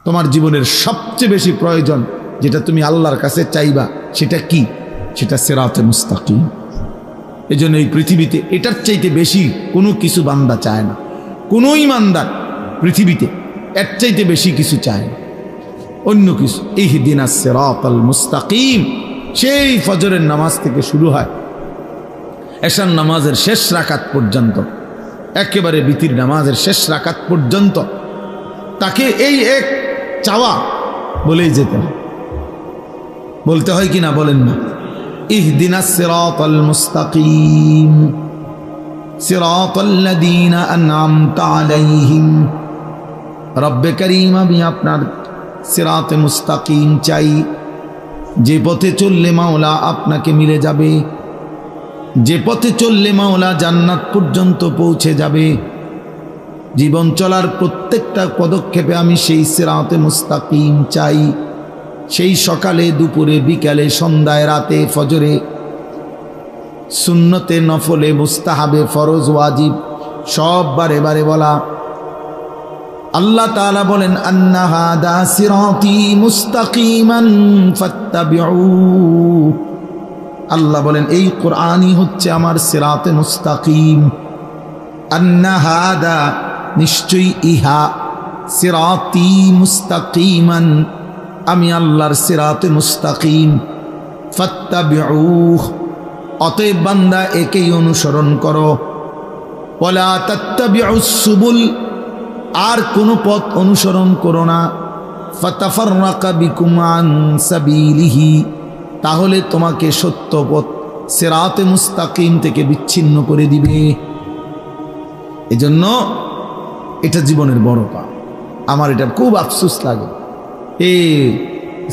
তোমার জীবনের সবচেয়ে বেশি প্রয়োজন যেটা তুমি আল্লাহর কাছে চাইবা সেটা কি? সেটা সিরাতে মুস্তাকিম। এজন্য এই পৃথিবীতে এটার চাইতে বেশি কোনো কিছু বান্দা চায় না। কোনো ইমানদার পৃথিবীতে এর চাইতে বেশি কিছু চায় না, অন্য কিছু। ইহদিনাস সিরাতাল মুস্তাকিম সেই ফজরের নামাজ থেকে শুরু হয় এশার নামাজের শেষ রাকাত পর্যন্ত, একেবারে বিতির নামাজের শেষ রাকাত পর্যন্ত তাকে এই এক চাওয়া বলেই যেতে হয়। বলতে হয় কি না বলেন না? ইহদিনাস সিরাতাল মুস্তাকিম সিরাতাল্লাযীনা আন'আমতা আলাইহিম। রব্বে করিম, আমি আপনার সিরাতে মুস্তাকিম চাই, যে পথে চললে মাওলা আপনাকে মিলে যাবে, যে পথে চললে মাওলা জান্নাত পর্যন্ত পৌঁছে যাবে। জীবন চলার প্রত্যেকটা পদক্ষেপে আমি সেই সিরাতে মুস্তাকিম চাই। সেই সকালে, দুপুরে, বিকালে, সন্ধ্যায়, রাতে, ফজরে, সুন্নতে, নফলে, মুস্তাহাবে, ফরজ, ওয়াজিব সব বারে বারে বলা। আল্লাহ তাআলা বলেন আন্না হাদা সিরাতি মুস্তাকিমান ফাত্তাবিউ। আল্লাহ বলেন এই কোরআনই হচ্ছে আমার সিরাতে মুস্তাকিম। আন্না হাদা, নিশ্চয়ই ইহা, সিরাতি মুস্তাকিমান, আমি আল্লাহর সিরাতে মুস্তাকিম। ফাত্তাবিউ, অতএব বান্দা একেই অনুসরণ করো। ওয়ালা তাত্তাবিউস সুবুল, আর কোন পথ অনুসরণ করো না। ফাতাফাররাকা বিকুম আন সাবিলিহি, তাহলে তোমাকে সত্য পথ সিরাতে মুস্তাকিম থেকে বিচ্ছিন্ন করে দিবে। এজন্য এটা জীবনের বড় পাপ। আমার এটা খুব আফসোস লাগে।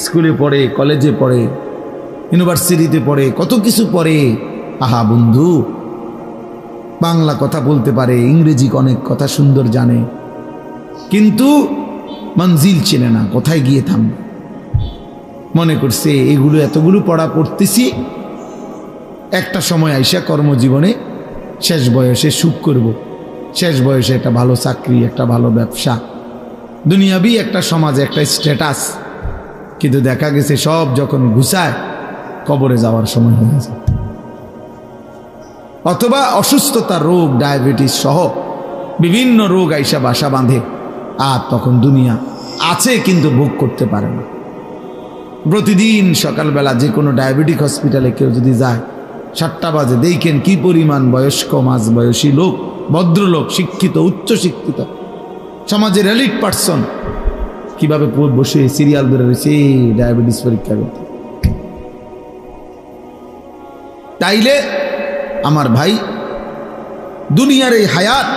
স্কুলে পড়ে, কলেজে পড়ে, ইউনিভার্সিটিতে পড়ে, কত কিছু পড়ে। আহা বন্ধু, বাংলা কথা বলতে পারে, ইংরেজি অনেক কথা সুন্দর জানে, কিন্তু মঞ্জিল চেনে না, কোথায় গিয়ে থামবে। মনে করছে এগুলো এতগুলো পড়া পড়তেছি, একটা সময় আইসা কর্মজীবনে শেষ বয়সে সুখ করব, শেষ বয়সে একটা ভালো চাকরি, একটা ভালো ব্যবসা, দুনিয়াবি একটা সমাজে একটা স্ট্যাটাস। কিন্তু দেখা গেছে সব যখন ঘুষায় কবরে যাওয়ার সময় হয়ে যায়, অথবা অসুস্থতা, রোগ, ডায়াবেটিস সহ বিভিন্ন রোগ আইসা বাসা বাঁধে। আর তখন দুনিয়া আছে কিন্তু ভোগ করতে পারে না। প্রতিদিন সকালবেলা যে কোনো ডায়াবেটিক হসপিটালে কেউ যদি যায়, 7টা বাজে, দেখেন কি পরিমাণ বয়স্ক, মাঝ বয়সী লোক, ভদ্রলোক, শিক্ষিত, উচ্চ শিক্ষিত, সমাজের এলিট পার্সন কিভাবে বসে সিরিয়াল ধরে রয়েছে ডায়াবেটিস পরীক্ষা করতে। তাইলে আমার ভাই, দুনিয়ার এই হায়াত,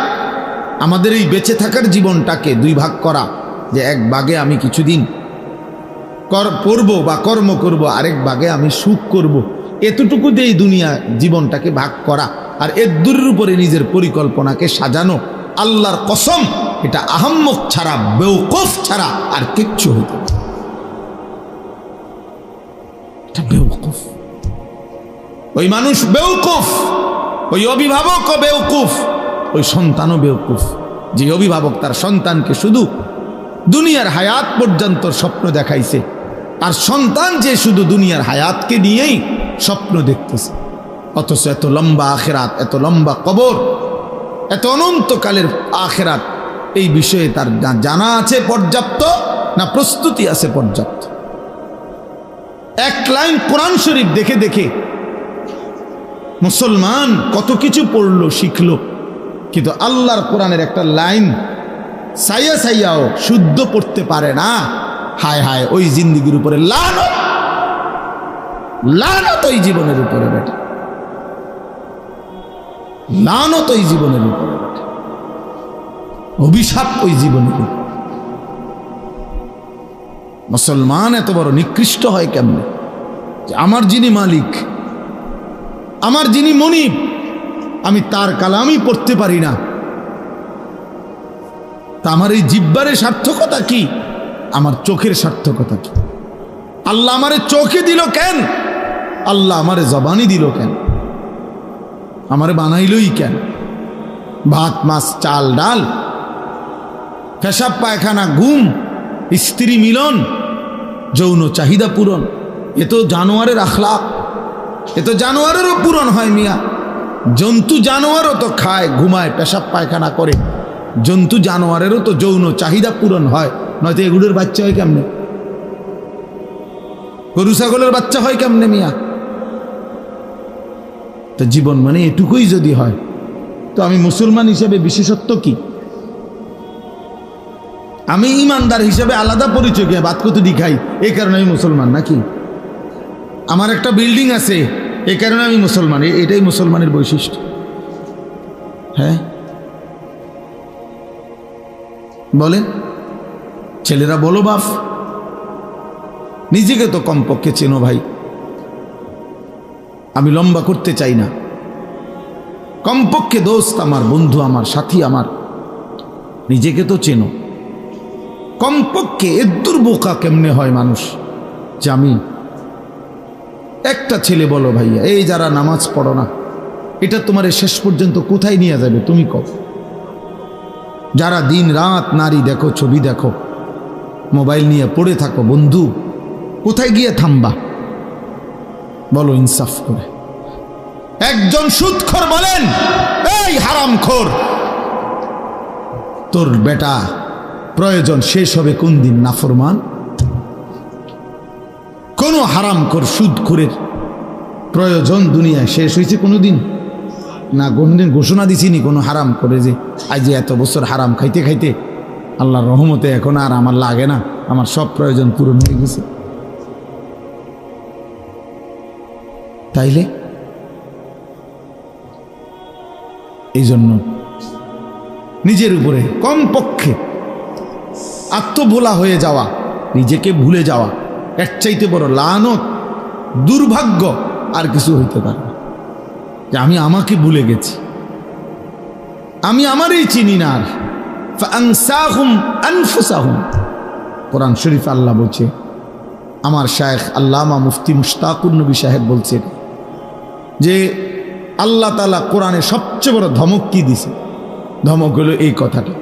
আমাদের এই বেঁচে থাকার জীবনটাকে দুই ভাগ করা, যে এক ভাগে আমি কিছুদিন পড়ব বা কর্ম করব, আরেক ভাগে আমি সুখ করব, এতটুকু দিয়ে এই দুনিয়া জীবনটাকে ভাগ করা আর এর দূরের উপরে নিজের পরিকল্পনাকে সাজানো, আল্লাহর কসম এটা আহাম্মক ছাড়া, বেওকুফ ছাড়া আর কিচ্ছু হইতে পারে। এটা বেওকুফ, ওই মানুষ বেওকুফ, ওই অভিভাবকও বেওকুফ, ওই সন্তানও বেওকুফ, যে অভিভাবক তার সন্তানকে শুধু দুনিয়ার হায়াত পর্যন্ত স্বপ্ন দেখাইছে, আর সন্তান যে শুধু দুনিয়ার হায়াতকে নিয়েই স্বপ্ন দেখতেছে। অথচ এত লম্বা আখেরাত, এত লম্বা কবর, এত অনন্তকালের আখেরাত, এই বিষয়ে তার না জানা আছে পর্যাপ্ত, না প্রস্তুতি আছে পর্যাপ্ত। এক লাইন কোরআন শরীফ দেখে দেখে মুসলমান কত কিছু পড়লো, শিখলো, কিন্তু আল্লাহর কোরআনের একটা লাইন সাইয়া সাইয়াও শুদ্ধ পড়তে পারে না। হায় হায়, ওই জিন্দেগির উপরে লানত, লানত ওই জীবনের উপরে বেটা, লানত ওই জীবনের উপরে বেটা, অভিশাপ ওই জীবনের উপরে। মুসলমান এত বড় নিকৃষ্ট হয় কেমনে? যে আমার যিনি মালিক, আমার যিনি মনিব, আমি তার কালামই পড়তে পারি না। তা আমার এই জিহ্বারের সার্থকতা কি? আমার চোখের সার্থকতা কি? আল্লাহ আমারে চোখে দিল কেন? আল্লাহ আমারে জবানি দিল কেন? আমারে বানাইলই কেন? ভাত, মাছ, চাল, ডাল, পেশাব, পায়খানা, ঘুম, স্ত্রী মিলন, যৌন চাহিদা পূরণ, এ তো জানোয়ারের আখলাক, এ তো জানোয়ারেরও পূরণ হয় মিয়া। জন্তু জানোয়ারও তো খায়, ঘুমায়, পেশাব পায়খানা করে, জন্তু জানোয়ারেরও তো যৌন চাহিদা পূরণ হয়, নয়তো এগুলোর বাচ্চা হয় কেমনে? গরু ছাগলের বাচ্চা হয় কেমনে মিয়া? তো জীবন মানে এটুকুই যদি হয়, তো আমি মুসলমান হিসেবে বিশেষত্ব কি? আমি ইমানদার হিসেবে আলাদা পরিচয় কি? ভাত কত খাই এই কারণে আমি মুসলমান নাকি? আমার একটা বিল্ডিং আছে এই কারণে আমি মুসলমান, এটাই মুসলমানের বৈশিষ্ট্য? হ্যাঁ বলেন ছেলেরা, বলো বাপ, নিজেকে তো কমপক্ষে চেনো ভাই। আমি লম্বা করতে চাই না, কমপক্ষে দোস্ত আমার, বন্ধু আমার, সাথী আমার, নিজেকে তো চেনো কমপক্ষে। এর দুর্বোকা কেমনে হয় মানুষ যে আমি একটা ছেলে, বলো ভাইয়া, এই যারা নামাজ পড়ো না, এটা তোমার শেষ পর্যন্ত কোথায় নিয়ে যাবে তুমি কও? যারা দিন রাত নারী দেখো, ছবি দেখো, মোবাইল নিয়ে পড়ে থাকো, বন্ধু কোথায় গিয়ে থামবা বলো ইনসাফ করে? একজন সুদখোর বলেন, এই হারামখোর, তোর বেটা প্রয়োজন শেষ হবে কোন দিন? নাফরমান কোন হারামখোর সুদখোরের প্রয়োজন দুনিয়ায় শেষ হয়েছে কোনোদিন? না, কোনদিন ঘোষণা দিছিনি কোনো হারাম করে যে আজ এত বছর হারাম খাইতে খাইতে আল্লাহর রহমতে এখন আর আমার লাগে না, আমার সব প্রয়োজন পূরণ হয়ে গেছে। তাইলে এই জন্য নিজের উপরে কমপক্ষে আত্মভোলা হয়ে যাওয়া, নিজেকে ভুলে যাওয়া, এর চাইতে বড় লানত, দুর্ভাগ্য আর কিছু হইতে পারে না। যে আমি আমাকে ভুলে গেছি, আমি আমারই চিনি না। আর ফাআনসাহুম আনফুসাহুম, কোরআন শরীফ আল্লাহ বলছে, আমার শায়েখ আল্লামা মুফতি মুশতাকুর নবী সাহেব বলছে যে আল্লাহ তাআলা কোরআনে সবচেয়ে বড় ধমক কি দিছে? ধমক হলো এই কথাটা,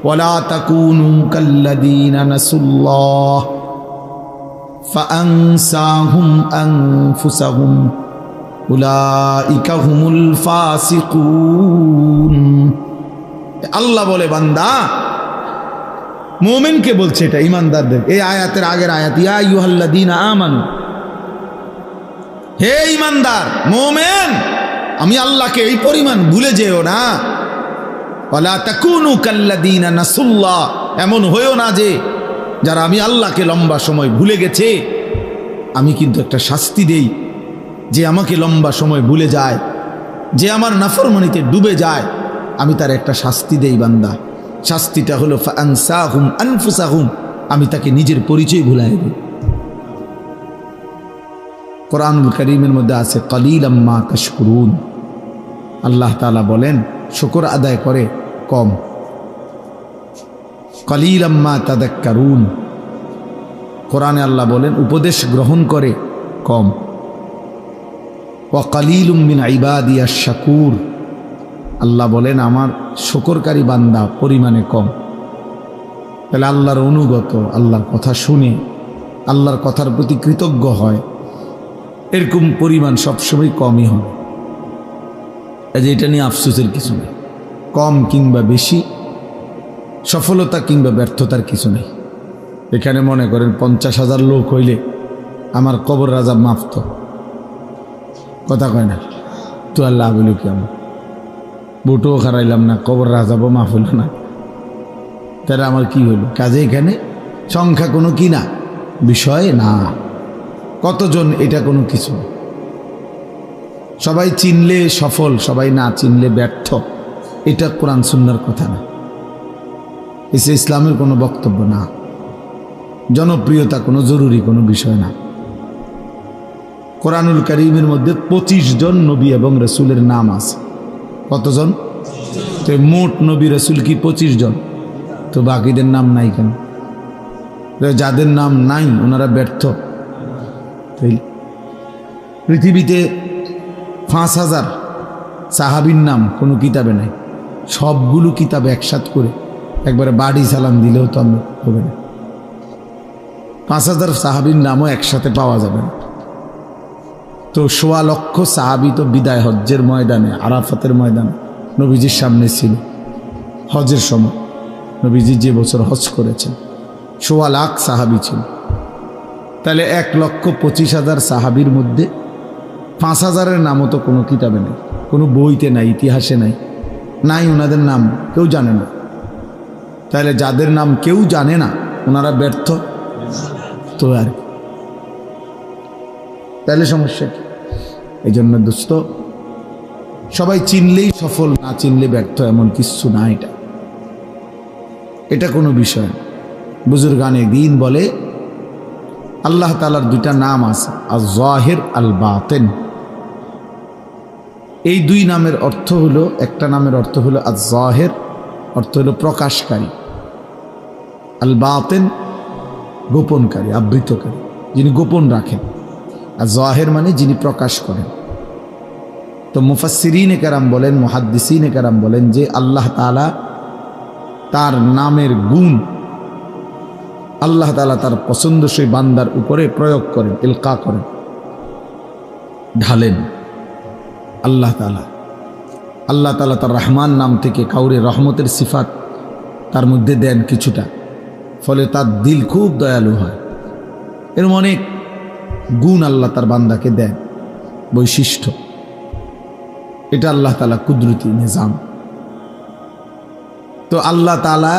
ওয়ালা তাকুনু কাল্লাযীনা নাসুল্লাহ ফাআনসাহুম আনফুসাহুম উলাইকা হুমুল ফাসিকুন। আল্লাহ বলে, বান্দা, মুমিনকে বলছে, এটা ইমানদারদের। এই আয়াতের আগের আয়াত, ইয়া আইয়ুহাল্লাযীনা আমানু, হে ইমানদার মুমিন, আমি আল্লাহকে এই পরিমাণ ভুলে যেও না। ওয়ালা তাকুনু কাল্লাযীনা নাসুল্লাহ, এমন হইও না যে যারা আমি আল্লাহকে লম্বা সময় ভুলে গেছে, আমি কিন্তু একটা শাস্তি দেই। যে আমাকে লম্বা সময় ভুলে যায়, যে আমার নাফরমানিতে ডুবে যায়, আমি তার একটা শাস্তি দেই বান্দা। শাস্তিটা হলো ফাআনসাহুম আনফুসাহুম, আমি তাকে নিজের পরিচয় ভুলাই দিই। কোরআনুল কারীমের মধ্যে আছে কালীলাম মা তাশকুরুন, আল্লাহ তাআলা বলেন শুকর আদায় করে কম। কালীলাম মা তাযাক্কারুন, কোরআনে আল্লাহ বলেন উপদেশ গ্রহণ করে কম। ওয়া কালীলুম মিন ইবাদিয়াশ শাকুর, আল্লাহ বলেন আমার শুকরকারী বান্দা পরিমাণে কম। তাহলে আল্লাহর অনুগত, আল্লাহর কথা শুনে আল্লাহর কথার প্রতি কৃতজ্ঞ হয়, এরকম পরিমাণ সবসময় কমই হবে। এটা নিয়ে আফসোসের কিছু নেই, কম কিংবা বেশি, সফলতা কিংবা ব্যর্থতার কিছু নেই। এখানে মনে করেন 50,000 লোক হইলে আমার কবর রাজা মাফত, কথা কয় না তো আল্লাহ বলি কি, আমার বুটও খারাইলাম না, কবর রাজাবো মাফ হইল না, তাহলে আমার কি হইল? কাজে এখানে সংখ্যা কোনো কি না, বিষয় না, কতজন এটা কোনো কিছু। সবাই চিনলে সফল, সবাই না চিনলে ব্যর্থ, এটা কোরআন সুন্নাহর কথা না, এসে ইসলামের কোনো বক্তব্য না, জনপ্রিয়তা কোনো জরুরি কোনো বিষয় না। কোরআনুল কারীমের মধ্যে 25 জন নবী এবং রাসূলের নাম আছে। কতজন? তো মোট নবী রাসূল কি 25 জন? তো বাকিদের নাম নাই কেন? যাদের নাম নাই ওনারা ব্যর্থ। পৃথিবীতে 5000 সাহাবীর নাম কোনো কিতাবে নাই, সবগুলো কিতাবে একসাথ করে একবারে বাড়ি সালাম দিলেও তো আমরা হবে না। 5,000 সাহাবীর নামও একসাথে পাওয়া যাবে না। তো 1.25 লক্ষ সাহাবী তো বিদায় হজ্জের ময়দানে, আরাফাতের ময়দানে নবীজির সামনে ছিল। হজের সময় নবীজি যে বছর হজ করেছেন 1.25 লাখ সাহাবী ছিল। তাহলে 1,25,000 সাহাবীর মধ্যে 5,000-এর নামও তো কোনো কিতাবে নেই, কোনো বইতে নাই, ইতিহাসে নাই, নাই ওনাদের নাম কেউ জানে না। তাহলে যাদের নাম কেউ জানে না ওনারা ব্যর্থ তো আর তাহলে সমস্যা কি? এই জন্য দোস্ত, সবাই চিনলেই সফল, না চিনলে ব্যর্থ এমন কিছু না। এটা কোনো বিষয় না। বুজুর্গানে দিন বলে আল্লাহ তাআলার 2টা নাম আছে, আয-যাহির আল-বাতিন। এই 2 নামের অর্থ হলো, একটা নামের অর্থ হলো আয-যাহির, অর্থ হলো প্রকাশকারী, আল-বাতিন গোপনকারী, আবৃতকারী, যিনি গোপন রাখেন। আর যাহির মানে যিনি প্রকাশ করেন। তো মুফাসসিরিনে কেরাম বলেন, মুহাদ্দিসিনে কেরাম বলেন যে আল্লাহ তাআলা তার নামের গুণ আল্লাহ তাআলা তার পছন্দসই বান্দার উপরে প্রয়োগ করেন, ইলকা করেন, ঢালেন। আল্লাহ তাআলা তার রহমান নাম থেকে কাউরে রহমতের সিফাত তার মধ্যে দেন কিছুটা, ফলে তার দিল খুব দয়ালু হয়। এরকম অনেক গুণ আল্লাহ তার বান্দাকে দেন, বৈশিষ্ট্য। এটা আল্লাহ তাআলা কুদরতি নিজাম। তো আল্লাহ তাআলা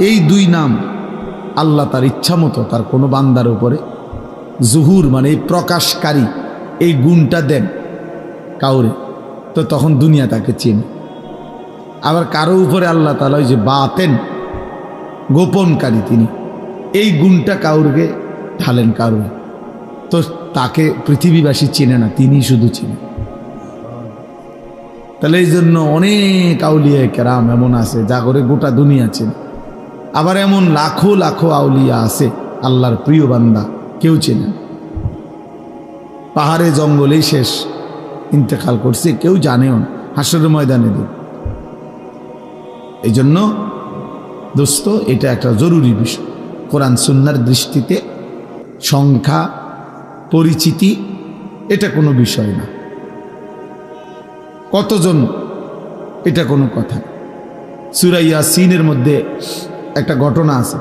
এই 2 নাম আল্লাহ তার ইচ্ছা মতো তার কোনো বান্দার উপরে জুহুর মানে এই প্রকাশকারী এই গুণটা দেন কাউরে, তো তখন দুনিয়া তাকে চেনে। আবার কারো উপরে আল্লাহ তাআলা ওই যে বাতেন গোপনকারী, তিনি এই গুণটা কাউকে ঢালেন কাউরে, তো তাকে পৃথিবীবাসী চেনে না, তিনি শুধু চেনে। তাহলে এই জন্য অনেক আউলিয়া কেরাম এমন আছে যা করে গোটা দুনিয়া চেনে। আবার এমন লাখো লাখো আউলিয়া আছে আল্লাহর প্রিয় বান্দা কেউ চেনে, পাহাড়ে জঙ্গলেই শেষ, ইন্তেকাল করছে, কেউ জানেও না, হাসরের ময়দানে দিন। এই জন্য দোস্ত, এটা একটা জরুরি বিষয়। কোরআন সুন্নাহর দৃষ্টিতে সংখ্যা পরিচিতি এটা কোনো বিষয় না, কতজন এটা কোনো কথা। সূরা ইয়াসিনের মধ্যে একটা ঘটনা আছে,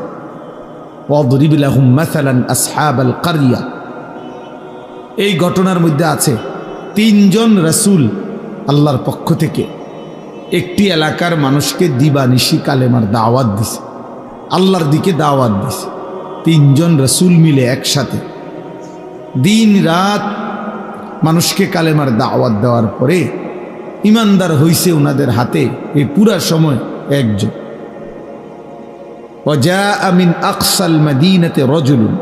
ওয়াদরিব লাহুম মাসালান আসহাবাল কারিয়া। এই ঘটনার মধ্যে আছে 3 জন রাসূল আল্লাহর পক্ষ থেকে একটি এলাকার মানুষকে দিবানিশি কালেমার দাওয়াত দিছে, আল্লাহর দিকে দাওয়াত দিছে। 3 জন রাসূল মিলে একসাথে দিন রাত মানুষকে কালেমার দাওয়াত দেওয়ার পরে ইমানদার হইছে ওনাদের হাতে এই পুরা সময় একজন। ওয়াজাআ মিন আকসাল মাদিনাতে রাজুলুন,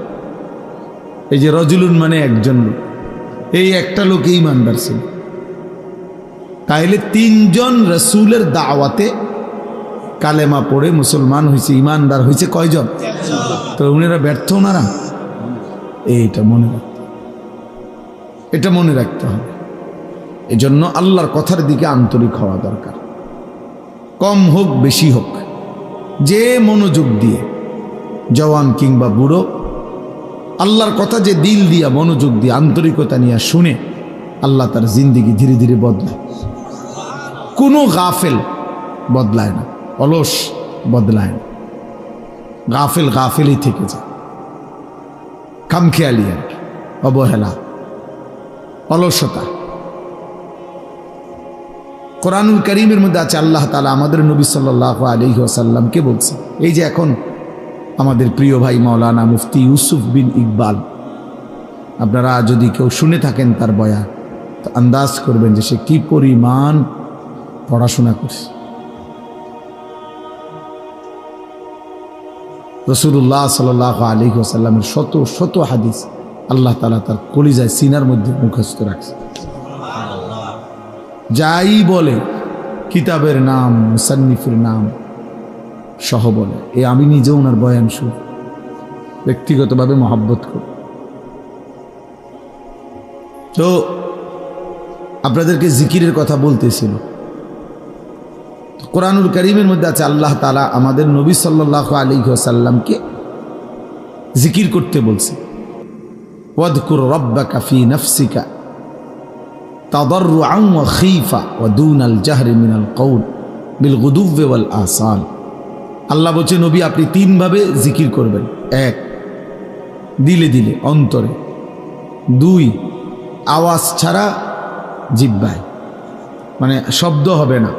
এই যে রাজুলুন মানে একজন লোক, এই একটা লোক ইমানদার ছিল। তাইলে 3 জন রাসূলের দাওয়াতে কালেমা পড়ে মুসলমান হয়েছে, ইমানদার হয়েছে কয়জন? তো উনারা ব্যর্থ, ওনারা এটা মনে রাখতে হবে। এজন্য আল্লাহর কথার দিকে আন্তরিক হওয়া দরকার, কম হোক বেশি হোক, যে মনোযোগ দিয়ে, জওয়ান কিংবা বুড়ো, আল্লাহর কথা যে দিল দিয়া মনোযোগ দিয়ে আন্তরিকতা নিয়ে শুনে, আল্লাহ তার জিন্দিগি ধীরে ধীরে বদলায়। কোনো গাফেল বদলায় না, অলস বদলায় না, গাফেল গাফেলই থেকে যায়, খামখেয়ালি আর অবহেলা, অলসতা। কোরআনুল কারীমের মধ্যে আছে আল্লাহ তাআলা আমাদের নবী সাল্লাল্লাহু আলাইহি ওয়াসাল্লামকে বলছে, এই যে এখন আমাদের প্রিয় ভাই মাওলানা মুফতি ইউসুফ বিন ইকবাল, আপনারা যদি কেউ শুনে থাকেন তার বয়ান, তো আন্দাজ করবেন যে সে কি পরিমাণ পড়াশোনা করছে। রাসূলুল্লাহ সাল্লাল্লাহু আলাইহি ওয়াসাল্লামের শত শত হাদিস আল্লাহ তাআলা তার কলিজায় সিনার মধ্যে মুখস্থ রাখছে। যাই বলে কিতাবের নাম, মুসান্নিফের নাম সহ বলে। আমি নিজেও ওনার বয়ান শুনি, ব্যক্তিগতভাবে মহব্বত করি। তো আপনাদেরকে জিকিরের কথা বলতেছিল, কোরআনুল কারীমের মধ্যে আছে আল্লাহ তাআলা আমাদের নবী সাল্লাল্লাহু আলাইহি ওয়াসাল্লামকে জিকির করতে বলছে। ওয়াদকুর রাব্বাকা ফি নাফসিকা তাদাররুআন ওয়া খীফা ওয়া দুনাল জাহরি মিনাল কওল বিল গুদুওয়ি ওয়াল আসাল। আল্লাহ বলছে নবী আপনি তিনভাবে জিকির করবেন। এক, দিলে দিলে অন্তরে। দুই, আওয়াজ ছাড়া জিহ্বায়, মানে শব্দ হবে না,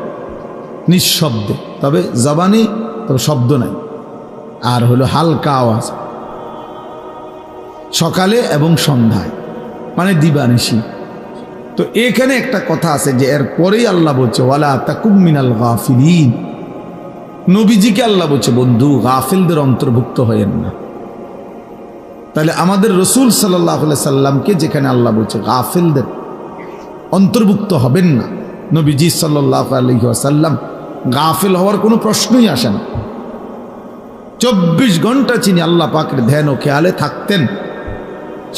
নিঃশব্দে, তবে জবানে তবে শব্দ নাই। আর হলো হালকা আওয়াজ, সকালে এবং সন্ধ্যায়, মানে দিবানিশি। তো এখানে একটা কথা আছে যে এর পরেই আল্লাহ বলছে ওয়ালা তাকুম মিনাল গাফিলিন। নবীজিকে আল্লাহ বলছে বন্ধু গাফিলদের অন্তর্ভুক্ত হয়েন না। তাহলে আমাদের রসুল সাল্লাল্লাহু আলাইহি সাল্লামকে যেখানে আল্লাহ বলছে গাফিলদের অন্তর্ভুক্ত হবেন না, নবীজি সাল্লাল্লাহু আলাইহি ওয়াসাল্লাম গাফিল হওয়ার কোনো প্রশ্নই আসে না। 24 ঘন্টা যিনি আল্লাহ পাকের ধ্যান ও খেয়ালে থাকতেন,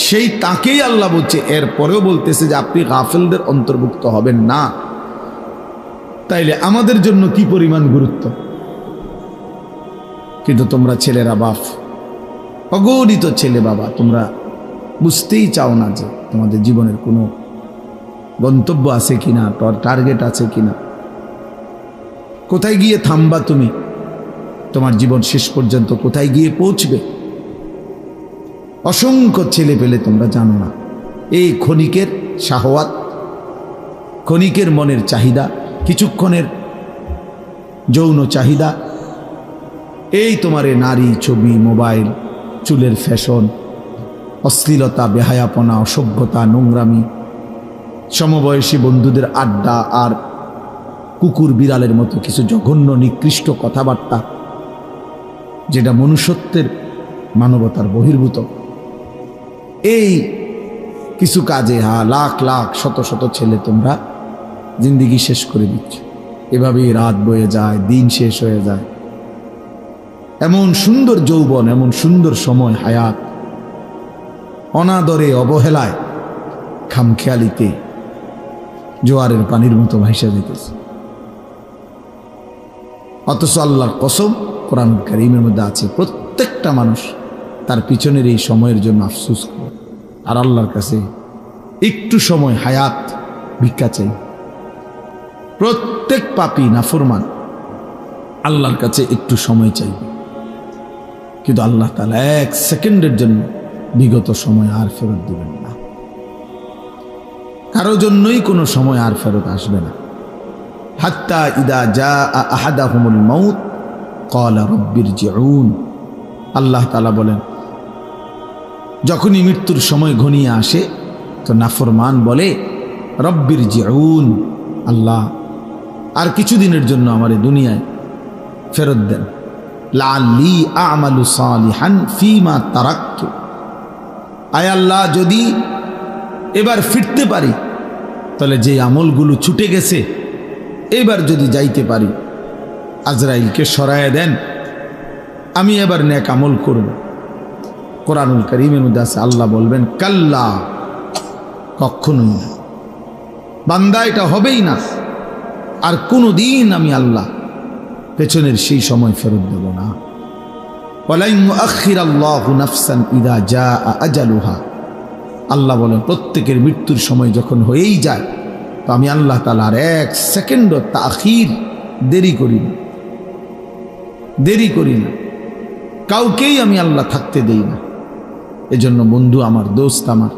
সেই তাকেই আল্লাহ বলছে এর পরেও বলতেছে যে আপনি গাফিলদের অন্তর্ভুক্ত হবেন না। তাইলে আমাদের জন্য কি পরিমাণ গুরুত্ব। কিন্তু তোমরা ছেলেরা বাপ, অগণিত ছেলে বাবা, তোমরা বুঝতেই চাও না যে তোমাদের জীবনের কোনো গন্তব্য আছে কিনা, টার্গেট আছে কিনা, কোথায় গিয়ে থামবা তুমি, তোমার জীবন শেষ পর্যন্ত কোথায় গিয়ে পৌঁছবে। অসংখ্য ছেলে পেলে তোমরা জানো না। এই ক্ষণিকের শাহওয়াত, ক্ষণিকের মনের চাহিদা, কিছুক্ষণের যৌন চাহিদা, এই তোমার নারী, ছবি, মোবাইল, চুলের ফ্যাশন, অশ্লীলতা, বেহায়াপনা, অসভ্যতা, নোংরামি, সমবয়সী বন্ধুদের আড্ডা, আর কুকুর বিড়ালের মতো কিছু জঘন্য নিকৃষ্ট কথাবার্তা, যেটা মনুষ্যত্বের মানবতার বহির্ভূত। এই কিছু কাজে লাখ লাখ শত শত ছেলে তোমরা জিন্দিগি শেষ করে দিচ্ছ। এভাবেই রাত বয়ে যায়, দিন শেষ হয়ে যায়। এমন সুন্দর যৌবন, এমন সুন্দর সময়, হায়াত অনাদরে, অবহেলায়, খামখেয়ালিতে জোয়ারের পানির মতো ভাইসা যেতেছে। অথচ আল্লাহর কসম কোরআন কারীমের মধ্যে আছে প্রত্যেকটা মানুষ তার পিছনের এই সময়ের জন্য আফসোস করে, আর আল্লাহর কাছে একটু সময় হায়াত ভিক্ষা চাই। প্রত্যেক পাপী নাফরমান আল্লাহর কাছে একটু সময় চাইবে, কিন্তু আল্লাহ তাআলা 1 সেকেন্ডের জন্য বিগত সময় আর ফেরত দিবেন না। কারো জন্যই কোনো সময় আর ফেরত আসবে না। হাত্তা ইদা জাআ আহাদাহুমুল মাউত ক্বালা রাব্বিরজিউন। আল্লাহ তাআলা বলেন যখনই মৃত্যুর সময় ঘনিয়ে আসে তো নাফরমান বলে রাব্বিরজিউন, আল্লাহ আর কিছুদিনের জন্য আমার এই দুনিয়ায় ফেরত দেন। লাআল্লি আ'মালু সালিহান ফীমা তারাকতু। আয় আল্লাহ যদি এবার ফিরতে পারি, তাহলে যে আমলগুলো ছুটে গেছে এবার যদি যাইতে পারি, আজরাইলকে সরায় দেন, আমি এবার নেক আমল করব। কোরআনুল কারীমের মধ্যে আছে আল্লাহ বলবেন কাল্লা, কখনোই না বান্দা, এটা হবেই না। আর কোনো দিন আমি আল্লাহ পেছনের সেই সময় ফেরত দেব না। ওয়ালা ইউআখিরাল্লাহু নাফসান ইযা জাআ আজালুহা। আল্লাহ বলেন প্রত্যেকের মৃত্যুর সময় যখন হয়েই যায়, তো আমি আল্লাহ তাআলা আর 1 সেকেন্ডও তাখির দেরি করি না, দেরি করি না। কাউকেই আমি আল্লাহ থাকতে দেই না। এজন্য বন্ধু আমার, দোস্ত আমার,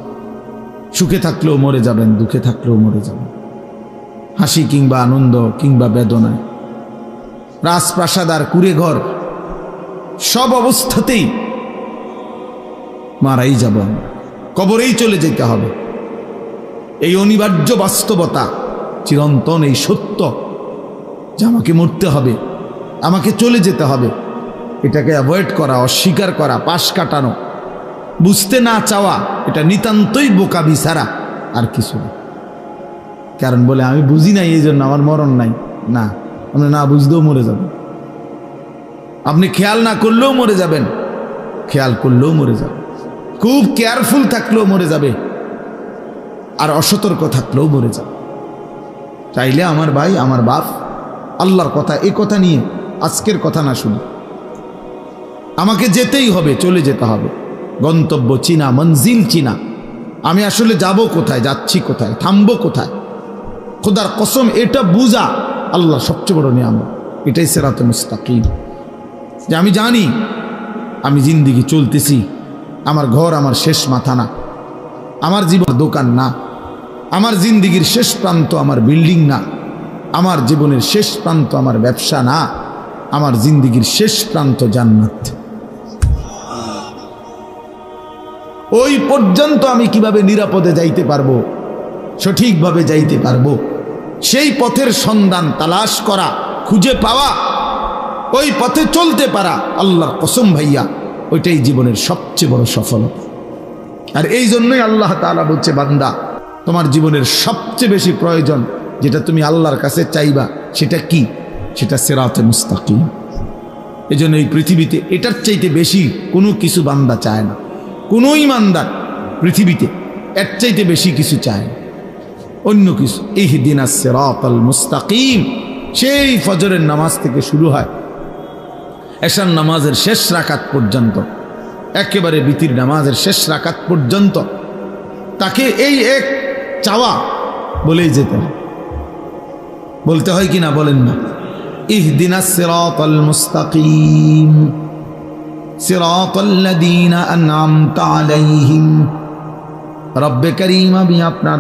সুখে থাকলেও মরে যাবেন, দুঃখে থাকলেও মরে যাবেন, হাসি কিংবা আনন্দ কিংবা বেদনায়, রাজপ্রাসাদ আর কুড়ে ঘর, সব অবস্থাতেই মারাই যাব আমরা, কবরেই চলে যেতে হবে। এই অনিবার্য বাস্তবতা, চিরন্তন এই সত্য যে আমাকে মরতে হবে, আমাকে চলে যেতে হবে, এটাকে অ্যাভয়েড করা, অস্বীকার করা, পাশ কাটানো, বুঝতে না চাওয়া, এটা নিতান্তই বোকামি ছাড়া আর কিছু না। কারণ বলে আমি বুঝি নাই এই জন্য আমার মরণ নাই, না, আপনি না বুঝতেও মরে যাবেন। আপনি খেয়াল না করলেও মরে যাবেন, খেয়াল করলেও মরে যাবেন, খুব কেয়ারফুল থাকলেও মরে যাবে, আর অসতর্ক থাকলেও মরে যাবে। চাইলে আমার ভাই, আমার বাপ, আল্লাহর কথা, এই কথা নিয়ে আজকের কথা না শুনি, আমাকে যেতেই হবে, চলে যেতে হবে। গন্তব্য চিনা, মঞ্জিল চিনা, আমি আসলে যাব কোথায়, যাচ্ছি কোথায়, থামবো কোথায়, খোদার কসম এটা বুঝা আল্লাহ সবচেয়ে বড় নিয়ামত। এটাই সিরাতে মুস্তাকিম, যে আমি জানি আমি জিন্দিগি চলতেছি, আমার ঘর আমার শেষ মাথা না, আমার জীবন দোকান না, আমার জিন্দিগির শেষ প্রান্ত আমার বিল্ডিং না, আমার জীবনের শেষ প্রান্ত আমার ব্যবসা না, আমার জিন্দিগির শেষ প্রান্ত জান্নাত। ওই পর্যন্ত আমি কিভাবে নিরাপদে যাইতে পারবো, সঠিকভাবে যাইতে পারবো, সেই পথের সন্ধান তালাশ করা, খুঁজে পাওয়া, ওই পথে চলতে পারা, আল্লাহর কসম ভাইয়া ওইটাই জীবনের সবচেয়ে বড় সফলতা। আর এই জন্যই আল্লাহ তাআলা বলছে, বান্দা তোমার জীবনের সবচেয়ে বেশি প্রয়োজন যেটা তুমি আল্লাহর কাছে চাইবা, সেটা কি? সেটা সিরাতে মুস্তাকিম। এই জন্য এই পৃথিবীতে এটার চাইতে বেশি কোনো কিছু বান্দা চায় না। কোনো ইমানদার পৃথিবীতে এর চাইতে বেশি কিছু চায় না, অন্য কিছু। ইহদিনাস সিরাতাল মুস্তাকিম সেই ফজরের নামাজ থেকে শুরু হয় এশার নামাজের শেষ রাকাত পর্যন্ত, একেবারে বিতির নামাজের শেষ রাকাত পর্যন্ত তাকে এই এক চাওয়া বলেই যেতে হয়। বলতে হয় কিনা বলেন না? ইহদিনাস সিরাতাল মুস্তাকিম সিরাতাল্লাযীনা আন'আমতা আলাইহিম। রব্বে করিম আমি আপনার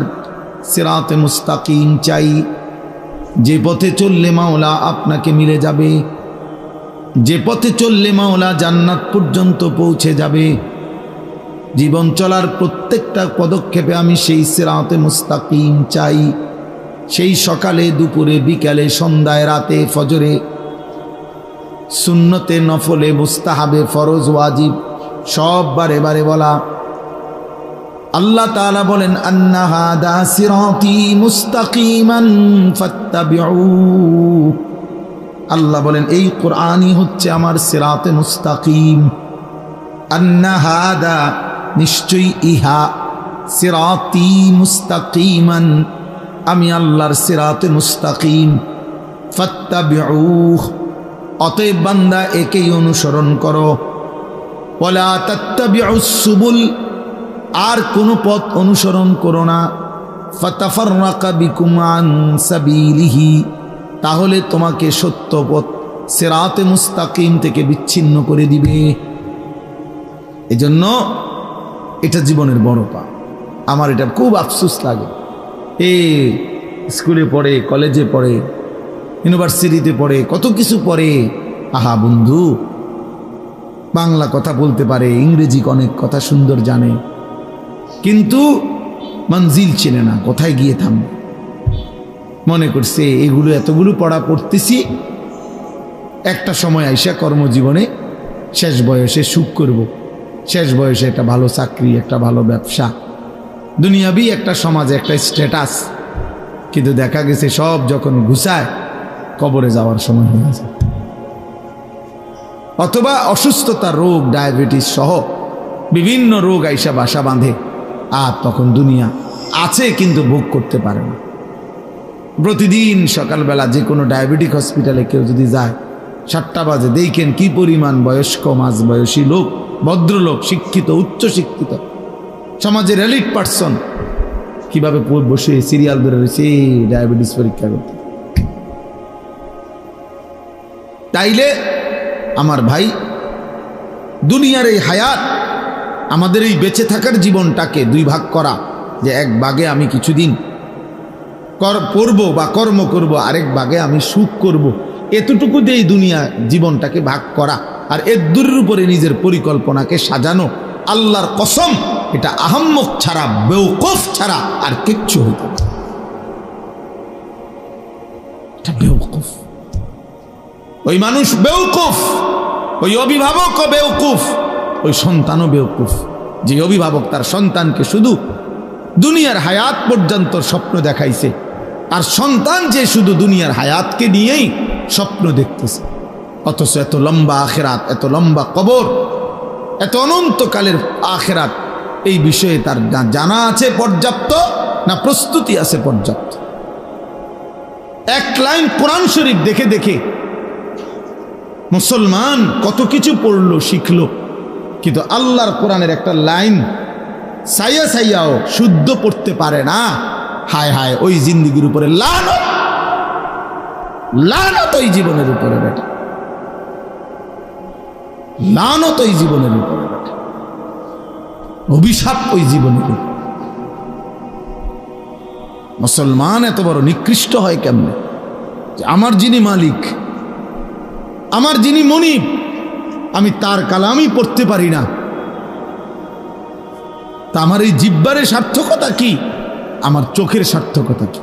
সিরাতে মুস্তাকিম চাই, যে পথে চললে মাওলা আপনাকে মিলে যাবে, যে পথে চললে মাওলা জান্নাত পর্যন্ত পৌঁছে যাবে। জীবন চলার প্রত্যেকটা পদক্ষেপে আমি সেই সিরাতে মুস্তাকিম চাই। সেই সকালে, দুপুরে, বিকালে, সন্ধ্যায়, রাতে, ফজরে, সুন্নতে, নফলে, মুস্তাহাবে, ফরজ, ওয়াজিব সব বারে বারে বলা। আল্লাহ তাআলা বলেন, আন্না হাদা সিরাতি মুস্তাকিমান ফাত্তাবিউ। আল্লাহ বলেন এই কোরআনই হচ্ছে আমার সিরাতে মুস্তাকিম। আন্না হাদা নিশ্চয়ই ইহা, সিরাতি মুস্তাকিমান আমি আল্লাহর সিরাতে মুস্তাকিম, ফাত্তাবিউ অতএব বান্দা একেই অনুসরণ করো। ওয়ালা তাত্তাবিউস সুবুল আর কোনো পথ অনুসরণ করো না। ফাতাফাররাকা বিকুম আন সাবিলিহি তাহলে তোমাকে সত্য পথ সিরাতে মুস্তাকিম থেকে বিচ্ছিন্ন করে দিবে। এজন্য এটা জীবনের বড় পা। আমার এটা খুব আফসোস লাগে, স্কুলে পড়ে, কলেজে পড়ে, ইউনিভার্সিটিতে পড়ে, কত কিছু পড়ে। আহা বন্ধু, বাংলা কথা বলতে পারে, ইংরেজি অনেক কথা সুন্দর জানে, কিন্তু মঞ্জিল চেনে না, কোথায় গিয়ে থামবে। মনে করছে এগুলো এতগুলো পড়া পড়তেছি, একটা সময় আইসা কর্মজীবনে শেষ বয়সে সুখ করব, শেষ বয়সে একটা ভালো চাকরি, একটা ভালো ব্যবসা, দুনিয়াবি একটা সমাজে একটা স্ট্যাটাস। কিন্তু দেখা গেছে সব যখন ঘুষায় কবরে যাওয়ার সময় হয়ে যায়, অথবা অসুস্থতা, রোগ, ডায়াবেটিস সহ বিভিন্ন রোগ আইসা বাসা বাঁধে। আর তখন দুনিয়া আছে কিন্তু ভোগ করতে পারে না। প্রতিদিন সকালবেলা যে কোনো ডায়াবেটিক হসপিটালে কেউ যদি যায়, 7টা বাজে, দেখেন কি পরিমাণ বয়স্ক, মাঝবয়সী লোক, ভদ্রলোক, শিক্ষিত, উচ্চ শিক্ষিত, সমাজের এলিট পার্সন কিভাবে বসে সিরিয়াল ধরে রয়েছে ডায়াবেটিস পরীক্ষা করতে। তাইলে আমার ভাই, দুনিয়ার এই হায়াত, আমাদের এই বেঁচে থাকার জীবনটাকে দুই ভাগ করা, যে এক ভাগে আমি কিছুদিন পড়বো বা কর্ম করব, আরেক ভাগে আমি সুখ করব, এতটুকু দিয়ে দুনিয়া জীবনটাকে ভাগ করা আর এর দূরের উপরে নিজের পরিকল্পনাকে সাজানো, আল্লাহর কসম এটা আহাম্মক ছাড়া, বেওকুফ ছাড়া আর কিচ্ছু হইত না। এটা বেওকুফ, ওই মানুষ বেওকুফ, ওই অভিভাবকও বেওকুফ, ওই সন্তানও বেওকুফ, যে অভিভাবক তার সন্তানকে শুধু দুনিয়ার হায়াত পর্যন্ত স্বপ্ন দেখাইছে, আর সন্তান যে শুধু দুনিয়ার হায়াতকে নিয়েই স্বপ্ন দেখতেছে। অথচ এত লম্বা আখেরাত, এত লম্বা কবর, এত অনন্তকালের আখেরাত, এই বিষয়ে তার না জানা আছে পর্যাপ্ত, না প্রস্তুতি আছে পর্যাপ্ত। এক লাইন কোরআন শরীফ দেখে দেখে মুসলমান কত কিছু পড়লো, শিখলো, কিন্তু আল্লাহর কোরআনের একটা লাইন সাইয়া সাইয়াও শুদ্ধ পড়তে পারে না, হায় হায় ওই জিন্দিগির উপরে লানত, লানত ওই জীবনের উপরে বেটা, লানত ওই জীবনের উপরে বেটা, অভিশাপ ওই জীবনের উপরে। মুসলমান এত বড় নিকৃষ্ট হয় কেমনে? আমার যিনি মালিক, আমার যিনি মনিব, আমি তার কালামই পড়তে পারি না, তা আমার এই জিহ্বারের সার্থকতা কি? আমার চোখের সার্থকতা কি?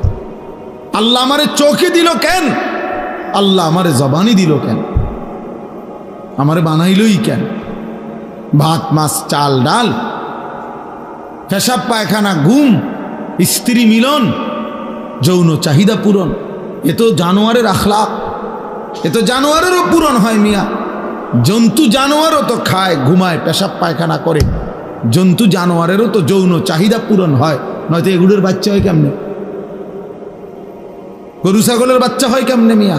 আল্লাহ আমারে চোখে দিল কেন? আল্লাহ আমারে জবানি দিল কেন? আমারে বানাইলই কেন? ভাত মাছ চাল ডাল, পেশাব পায়খানা, ঘুম, স্ত্রী মিলন, যৌন চাহিদা পূরণ, এ তো জানোয়ারের আখলাক, এ তো জানোয়ারেরও পূরণ হয় মিয়া। জন্তু জানোয়ারও তো খায়, ঘুমায়, পেশাব পায়খানা করে, জন্তু জানোয়ারেরও তো যৌন চাহিদা পূরণ হয়, নয়তো এগুলোর বাচ্চা হয় কেমনে? গরু ছাগলের বাচ্চা হয় কেমনে মিয়া?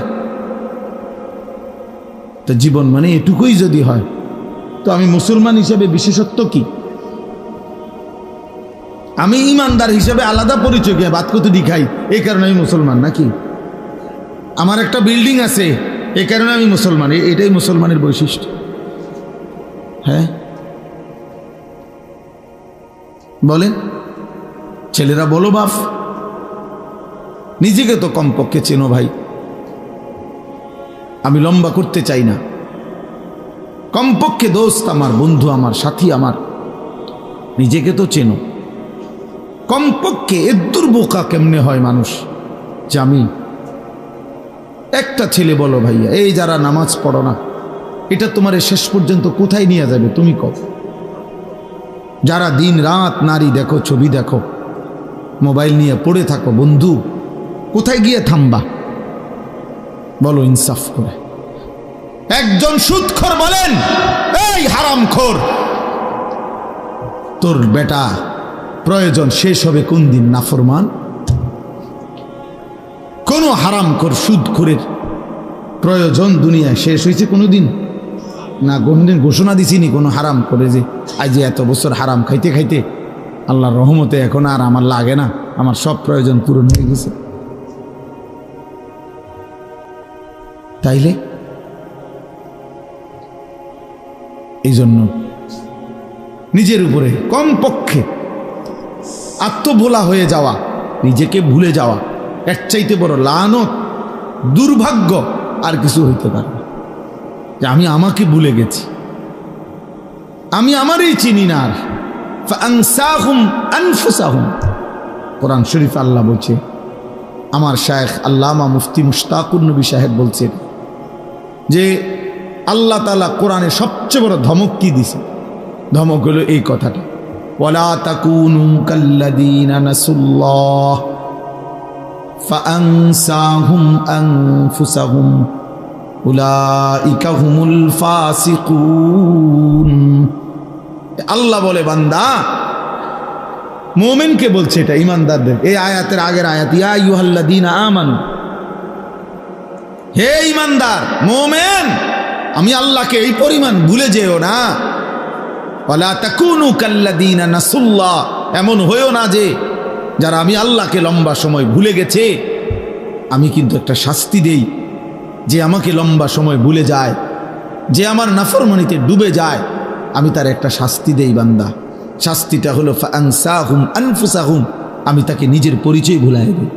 তো জীবন মানে এটুকুই যদি হয়, তো আমি মুসলমান হিসেবে বিশেষত্ব কি? আমি ইমানদার হিসেবে আলাদা পরিচয় কে বাদ কত দেখাই, এই কারণে আমি মুসলমান নাকি? আমার একটা বিল্ডিং আছে, এই কারণে আমি মুসলমান, এটাই মুসলমানের বৈশিষ্ট্য। হ্যাঁ বলেন, ছেলেরা বলো বাপ, নিজেকে তো কমপক্ষে চেনো ভাই। আমি লম্বা করতে চাই না, কমপক্ষে দোস্ত আমার, বন্ধু আমার, সাথী আমার, নিজেকে তো চেনো কমপক্ষে। এদ্দুর বোকা কেমনে হয় মানুষ যে আমি একটা ছেলে বলো ভাইয়া, এই যারা নামাজ পড়ো না, এটা তোমার শেষ পর্যন্ত কোথায় নিয়ে যাবে তুমি কও? যারা দিন রাত নারী দেখো, ছবি দেখো, মোবাইল নিয়ে পড়ে থাকো, বন্ধু কোথায় গিয়ে থামবা বলো ইনসাফ করে? একজন সুদখোর বলেন, এই হারামখোর, তোর বেটা প্রয়োজন শেষ হবে কোন দিন? নাফরমান কোন হারামখোর সুদখোরের প্রয়োজন দুনিয়ায় শেষ হয়েছে কোনোদিন? না, কোনদিন ঘোষণা দিছিনি কোনো হারাম করে যে আজ এত বছর হারাম খাইতে খাইতে আল্লাহর রহমতে এখন আর আমার লাগে না, আমার সব প্রয়োজন পূরণ হয়ে গেছে। তাইলে এই জন্য নিজের উপরে কমপক্ষে আত্মভোলা হয়ে যাওয়া, নিজেকে ভুলে যাওয়া, এর চাইতে বড় লানত, দুর্ভাগ্য আর কিছু হইতে পারে না। যে আমি আমাকে ভুলে গেছি, আমি আমারই চিনি না। আর ফাআনসাহুম আনফুসাহুম, কোরআন শরীফ আল্লাহ বলছে, আমার শায়েখ আল্লামা মুফতি মুশতাকুর নবী সাহেব বলছেন যে আল্লাহ তাআলা কোরআনে সবচেয়ে বড় ধমক কি দিছে? ধমক হলো এই কথাটা, ওয়ালা তাকুনু কাল্লাযীনা নাসুল্লাহ ফাআনসাহুম আনফুসাহুম উলাইকা হুমুল ফাসিকুন। আল্লাহ বলে বান্দা, মুমিনকে বলছে এটা, ইমানদারদের। এই আয়াতের আগের আয়াত, ইয়া আইয়ুহাল্লাযীনা আমানু, হে ইমানদার মুমিন, আমি আল্লাহকে এই পরিমাণ ভুলে যেও না। ওয়ালা তাকুনু কাল্লাযীনা নাসুল্লাহ, এমন হয়েও না যে যারা আমি আল্লাহকে লম্বা সময় ভুলে গেছে, আমি কিন্তু একটা শাস্তি দেই। যে আমাকে লম্বা সময় ভুলে যায়, যে আমার নাফরমানিতে ডুবে যায়, আমি তার একটা শাস্তি দেই বান্দা। শাস্তিটা হলো ফাআনসাহুম আনফুসাহুম, আমি তাকে নিজের পরিচয় ভুলাই দেই।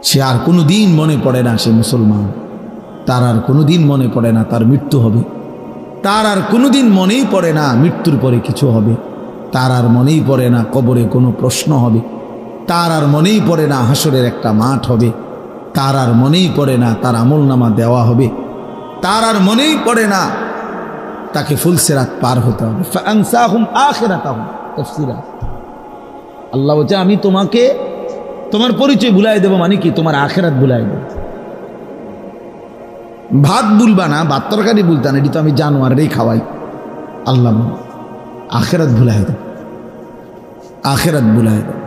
সে আর কোনো দিন মনে পড়ে না সে মুসলমান, তার আর কোনো দিন মনে পড়ে না তার মৃত্যু হবে, তার আর কোনো দিন মনেই পড়ে না মৃত্যুর পরে কিছু হবে, তার আর মনেই পড়ে না কবরে কোনো প্রশ্ন হবে, তার আর মনেই পড়ে না হাসরের একটা মাঠ হবে, তার আর মনেই পড়ে না তার আমলনামা দেওয়া হবে, তার আর মনেই পড়ে না তাকে ফুলসিরাত পার হতে হবে। ফাআনসাহুম আখিরাতাহুম, তাফসীরা আল্লাহ বলছে আমি তোমাকে তোমার পরিচয় ভুলাই দেব, মানে কি? তোমার আখিরাত ভুলাই দেব। ভাত ভুলবা না, ভাত তরকারি ভুলতা না, এটি তো আমি জানোয়ারেরই খাওয়াই। আল্লাহ আখিরাত ভুলাই দেব, আখিরাত ভুলাই দেব,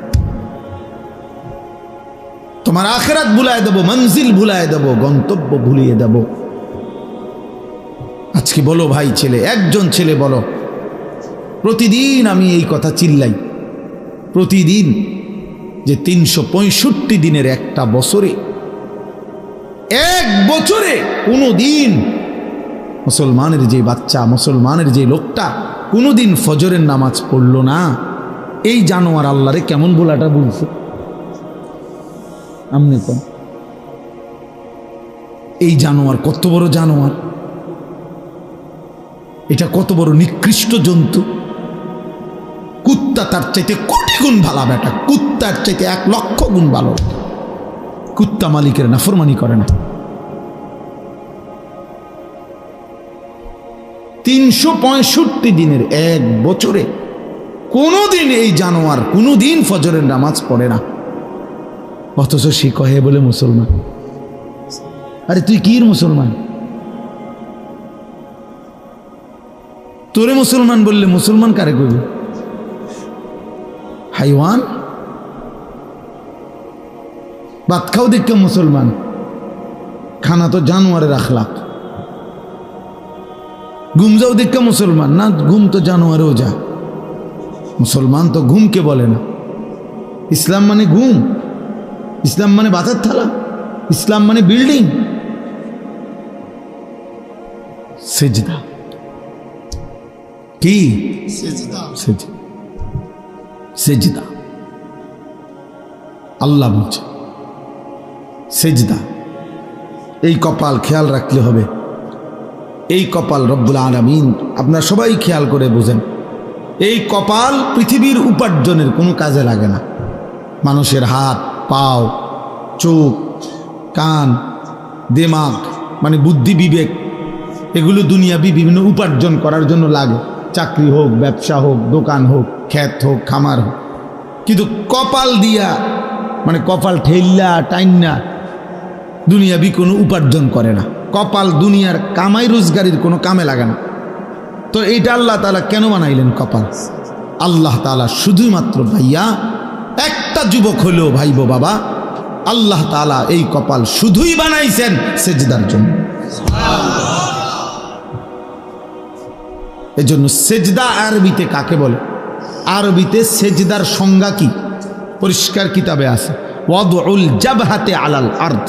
তোমার আখিরাত ভুলাই দেব, মঞ্জিল ভুলাই দেব, গন্তব্য ভুলিয়ে দেব। আজকে বলো ভাই ছেলে, একজন ছেলে বলো, প্রতিদিন আমি এই কথা চিল্লাই, প্রতিদিন যে 365 দিনের একটা বছরে, এক বছরে কোনো দিন মুসলমানের যে বাচ্চা, মুসলমানের যে লোকটা কোনোদিন ফজরের নামাজ পড়লো না, এই জানোয়ার আল্লাহরে কেমন বলাটা বলছে? আমনে কোন এই জানোয়ার কত বড় জানোয়ার, এটা কত বড় নিকৃষ্ট জন্তু। কুত্তা তার চাইতে কোটি গুণ ভালো বেটা, কুত্তার চাইতে 1,00,000 গুণ ভালো। কুত্তা মালিকের নাফরমানি করে না। 365 দিনের এক বছরে কোনোদিন এই জানোয়ার কোনোদিন ফজরের নামাজ পড়ে না, অথচ সে কহে বলে মুসলমান। আরে তুই কি মুসলমান? তোরে মুসলমান বললে মুসলমান কারে কইবে? হাইওয়ান। ভাত খাও দেখে মুসলমান, খানা তো জানোয়ারের আখলাক। ঘুম যাও দেখে মুসলমান না, ঘুম তো জানোয়ারেও যা। মুসলমান তো ঘুমকে বলে না। ইসলাম মানে ঘুম, ইসলাম মানে ভাতের থালা, ইসলাম মানে বিল্ডিং। সেজদা কি? সেজদা আল্লাহ বলছে সেজদা। এই কপাল খেয়াল রাখলে হবে, এই কপাল রব্বুল আলামিন, আপনারা সবাই খেয়াল করে বোঝেন, এই কপাল পৃথিবীর উপার্জনের কোনো কাজে লাগে না। মানুষের হাত, পাও, চোখ, কান, দিমাগ মানে বুদ্ধি, বিবেক, এগুলো দুনিয়াবি বিভিন্ন উপার্জন করার জন্য লাগে। চাকরি হোক, ব্যবসা হোক, দোকান হোক, ক্ষেত হোক, খামার হোক। কিন্তু কপাল দিয়া মানে কপাল ঠেল্লা টাইন্না দুনিয়াবি কোনো উপার্জন করে না। কপাল দুনিয়ার কামাই রোজগারির কোনো কামে লাগে না। তো এইটা আল্লাহ তাআলা কেন বানাইলেন কপাল? আল্লাহ তাআলা শুধুমাত্র ভাইয়া একটা যুবক হলেও ভাইবো বাবা, আল্লাহ তাআলা এই কপাল শুধুই বানাইছেন সেজদার জন্য। এজন্য সেজদা আরবিতে কাকে বলে? আরবিতে সেজদার সংজ্ঞা কি? পরিষ্কার কিতাবে আছে, ওয়াদউল জাবহাতে আলাল আরদ,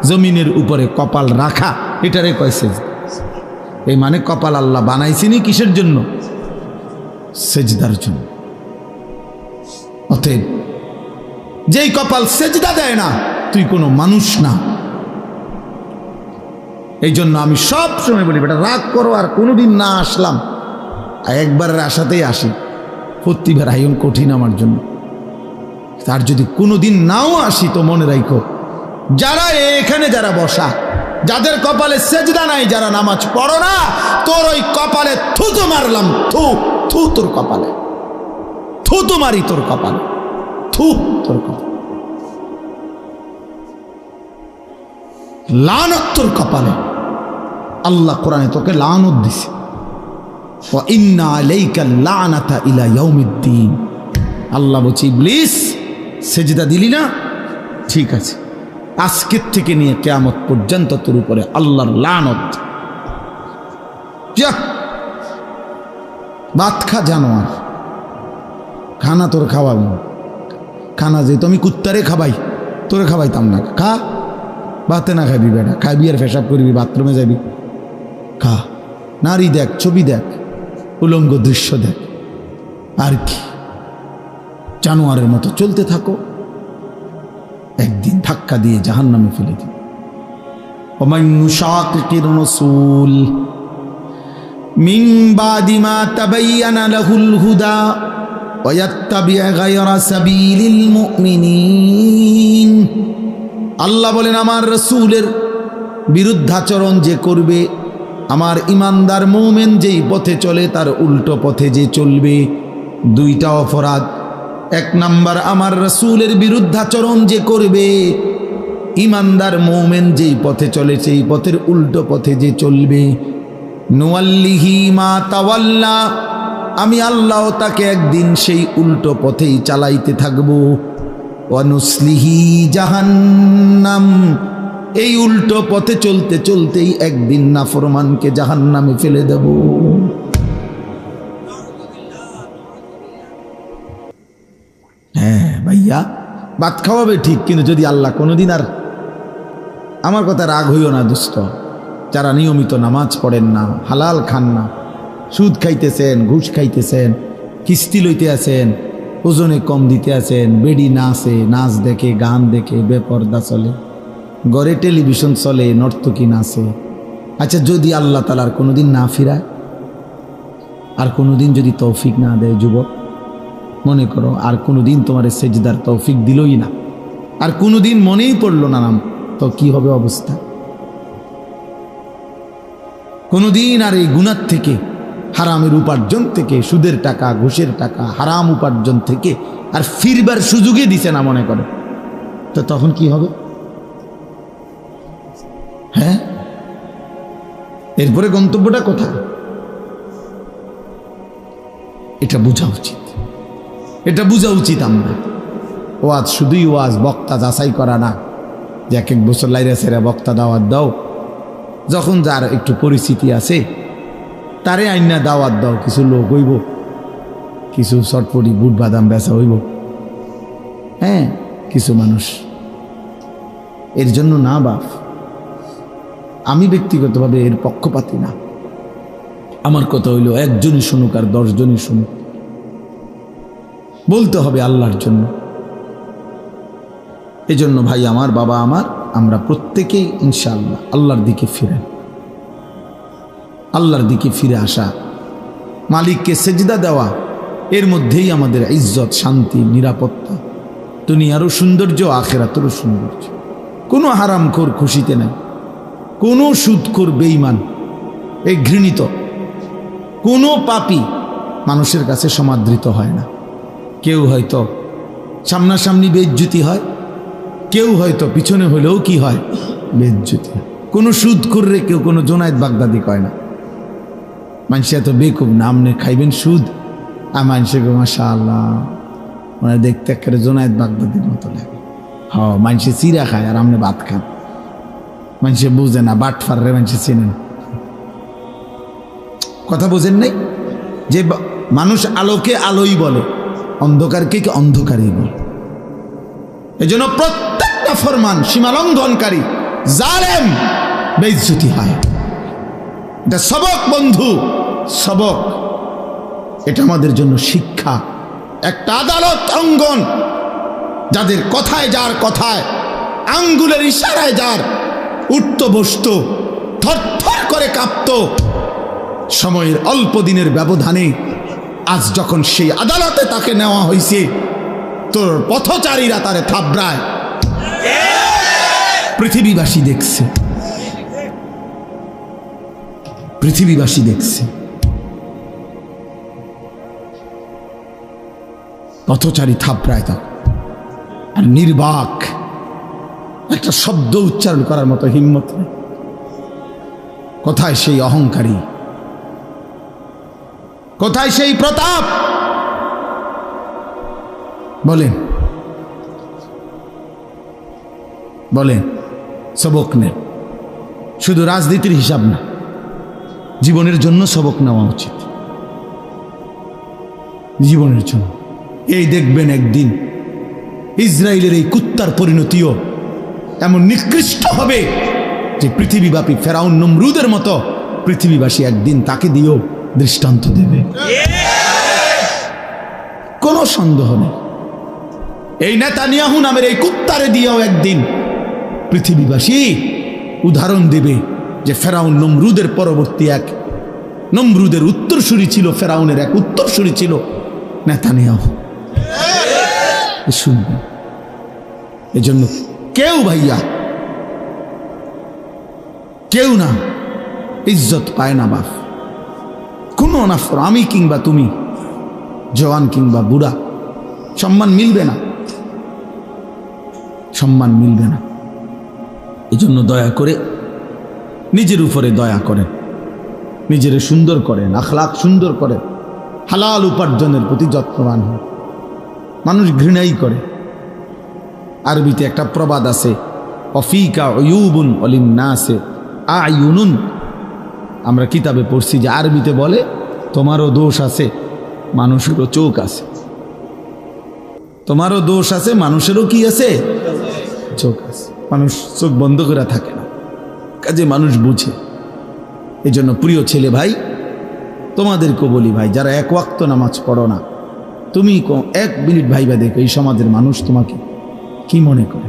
জমিনের উপরে কপাল রাখা, এটারে কয় সেজদা। এই মানে কপাল আল্লাহ বানাইছেনই কিসের জন্য? সেজদার জন্য। অতএব যেই কপাল সেজদা দেয় না, তুই কোনো মানুষ না। এই জন্য আমি সব সময় বলি, বেটা রাগ করো আর কোনোদিন না আসলাম, একবারের আশাতেই আসি, প্রতিবার আইন কঠিন আমার জন্য। তার যদি কোনোদিন নাও আসি তো মনে রাখো, যারা এখানে যারা বসা, যাদের কপালে সেজদা নাই, যারা নামাজ পড়ো না, তোর ওই কপালে থুতু মারলাম, থু থু তোর কপালে, থুতু মারি তোর কপালে, থু তোর কপালে, লানত তোর কপালে। আল্লাহ কোরআনে তোকে লানত দিছে, ওয়া ইন্না আলাইকা লানাতা ইলা ইয়াউমিদ্দিন। আল্লাহ বলছে, ইবলিস সেজদা দিলি না, ঠিক আছে, আজকের থেকে নিয়ে কিয়ামত পর্যন্ত তোর উপরে আল্লাহর লানত। যা ভাত খা জানোয়ার, খানা তোর খাওয়াবো, খানা যে তুমি কুত্তারে খাবাই, তোরে খাবাইতাম না। খা, ভাতে না খাবি বেটা, খাবি আর পেশাব করবি, বাথরুমে যাবি, খা। নারী দেখ, ছবি দেখ, উলঙ্গ দৃশ্য দেখ, আর কি জানোয়ারের মতো চলতে থাকো, একদিন ধাক্কা দিয়ে জাহান্নামে ফেলে দিবে। ওমান ইউশাকিকির রাসূল মিন বাদি মা তাবায়্যানা লাহুল হুদা ওয়া ইয়াত্তাবি' গায়রা সাবিলিল মুমিনিন। আল্লাহ বলেন, আমার রাসূলের বিরুদ্ধাচরণ যে করবে, আমার ইমানদার মুমিন যেই পথে চলে তার উল্টো পথে যে চলবে, দুইটা অপরাধ। এক নাম্বার, আমার রাসূলের বিরুদ্ধাচরণ যে করবে, ইমানদার মুমিন যেই পথে চলে সেই পথের উল্টো পথে যে চলবে, নুয়াল্লিহি মা তাওয়াল্লা, আমি আল্লাহ তাকে একদিন সেই উল্টো পথেই চালাইতে থাকবো। ওয়া নুসলিহি জাহান্নাম, এই উল্টো পথে চলতে চলতেই একদিন নাফরমানকে জাহান্নামে ফেলে দেব। হ্যাঁ ভাইয়া, ভাত খাওয়াবে ঠিক, কিন্তু যদি আল্লাহ কোনোদিন, আর আমার কথা রাগ হইও না দোস্ত, যারা নিয়মিত নামাজ পড়েন না, হালাল খান না, সুদ খাইতেছেন, ঘুষ খাইতেছেন, কিস্তি লইতে আছেন, ওজনে কম দিতে আছেন, বেডি নাচে, নাচ দেখে, গান দেখে, বেপর্দা চলে, ঘরে টেলিভিশন চলে, নর্তকী নাচে। আচ্ছা, যদি আল্লাহ তাআলার কোনোদিন না ফিরায়, আর কোনোদিন যদি তৌফিক না দেয়, যুবক মনে করো আর কোনোদিন তোমার সেজদার তৌফিক দিলই না, আর কোনোদিন মনেই পড়লো না নাম, তো কি হবে অবস্থা? কোনোদিন আর এই গুনাহ থেকে, হারামের উপার্জন থেকে, সুদের টাকা, ঘুষের টাকা, হারাম উপার্জন থেকে আর ফিরবার সুযোগই দিছে না মনে করে, তো তখন কি হবে? হ্যাঁ, এরপরে গন্তব্যটা কোথায়? এটা বোঝা উচিত, এটা বোঝা উচিত। আমরা ওয়াজ শুধুই ওয়াজ, বক্তা যাচাই করা না, যে এক এক বছর লাইরা সেরা বক্তা দাওয়াত দাও, যখন যার একটু পরিস্থিতি আছে তারে আইনা দাওয়াত দাও, কিছু লোক হইব, কিছু চটপটি বুট বাদাম বেচা হইব, হ্যাঁ কিছু মানুষ। এর জন্য না বাপ, আমি ব্যক্তিগতভাবে এর পক্ষপাতী না। আমার কথা হইল একজনই শুনুক আর 10 জনই শুনুক, বলতে হবে আল্লাহর জন্য। এজন্য ভাই আমার, বাবা আমার, আমরা প্রত্যেকেই ইনশাআল্লাহ আল্লাহর দিকে ফিরেন, আল্লাহর দিকে ফিরে আসা, মালিককে সেজদা দেওয়া, এর মধ্যেই আমাদের ইজ্জত, শান্তি, নিরাপত্তা, দুনিয়ারও সৌন্দর্য, আখিরাতেরও সৌন্দর্য। কোনো হারামখোর খুশিতে নাই, কোনো সুদখোর বেঈমান, এই ঘৃণিত কোনো পাপী মানুষের কাছে সমাদৃত হয় না। কেউ হয়তো সামনাসামনি বেইজ্জতি হয়, কেউ হয়তো পিছনে হলেও কি হয়, বেইজ্জতি হয়। কোনো সুদখোর রে কেউ কোনো জোনায়েদ বাগদাদি কয় না। মানুষ এত বেকুব না, আপনি খাইবেন সুদ, আর মানুষকে মাশাআল্লাহ মানে দেখতে একেবারে জোনায়েদ বাগদাদির মতো লাগে। মানুষে চিরা খায় আর আপনি ভাত খান। মানুষে বুঝে না, বাটফার রে মানুষে চেনেন। কথা বোঝেন নাই যে মানুষ আলোকে আলোই বলে, অন্ধকারকে কি অন্ধকারই বলে। এই জন্য প্রত্যেকটা ফরমান সীমালঙ্ঘনকারী, জালেম, বেইজ্জতি হয়। এটা সবক বন্ধু, সবক। এটা আমাদের জন্য শিক্ষা। একটা আদালত অঙ্গন, যাদের কথায়, যার কথায়, আঙ্গুলের ইশারায় যার উঠত বসত, থরথর করে কাঁপত, সময়ের অল্প দিনের ব্যবধানে আজ যখন সেই আদালতে তাকে নেওয়া হয়েছে, তোর পথচারীরা তারে থাবড়ায়, পৃথিবীবাসী দেখছে, পৃথিবীবাসী দেখছে। পথচারী থাবড়ায় তা, আর নির্বাক একটা শব্দ উচ্চারণ করার মতো হিম্মত নেই। কোথায় সেই অহংকারী, কোথায় সেই প্রতাপ? বলেন, বলেন। সবক নেন, শুধু রাজনীতির হিসাব না, জীবনের জন্য সবক নেওয়া উচিত, জীবনের জন্য। এই দেখবেন একদিন ইসরায়েলের এই কুত্তার পরিণতিও এমন নিকৃষ্ট হবে যে পৃথিবীব্যাপী ফেরাউন নমরুদের মতো পৃথিবীবাসী একদিন তাকে দিয়েও দৃষ্টান্ত দেবে, কোনো সন্দেহ নেই। এই নেতানিয়াহু নামের এই কুত্তারে দিয়েও একদিন পৃথিবীবাসী উদাহরণ দেবে যে ফেরাউন নমরুদের পরবর্তী এক, নমরুদের উত্তরসূরি ছিল, ফেরাউনের এক উত্তরসূরি ছিল নেতানিয়াহু। শুনবে। এজন্য কেউ ভাইয়া, কেউ না ইজ্জত পায় না বাপ, কোনো না। আমি কিংবা তুমি, জওয়ান কিংবা বুড়া, সম্মান মিলবে না, সম্মান মিলবে না। এজন্য দয়া করে নিজের উপরে দয়া করেন, নিজের সুন্দর করেন, আখলাক সুন্দর করেন, হালাল উপার্জনের প্রতি যত্নবান হন। মানুষ ঘৃণাই করে। আরবিতে একটা প্রবাদ আছে, অফিকা উয়ুবুন ওয়ালিন্নাসে আয়ুনুন। আমরা কিতাবে পড়ছি যে আরবিতে বলে তোমারও দোষ আছে, মানুষেরও চোখ আছে। তোমারও দোষ আছে, মানুষেরও কি আছে? চোখ আছে। মানুষ চোখ বন্ধ করে থাকে না, কাজে মানুষ বুঝে। এই জন্য প্রিয় ছেলে ভাই, তোমাদেরকেও বলি ভাই, যারা এক ওয়াক্ত নামাজ পড়ো না, তুমি 1 মিনিট ভাইবা দেখো এই সমাজের মানুষ তোমাকে কি মনে করে।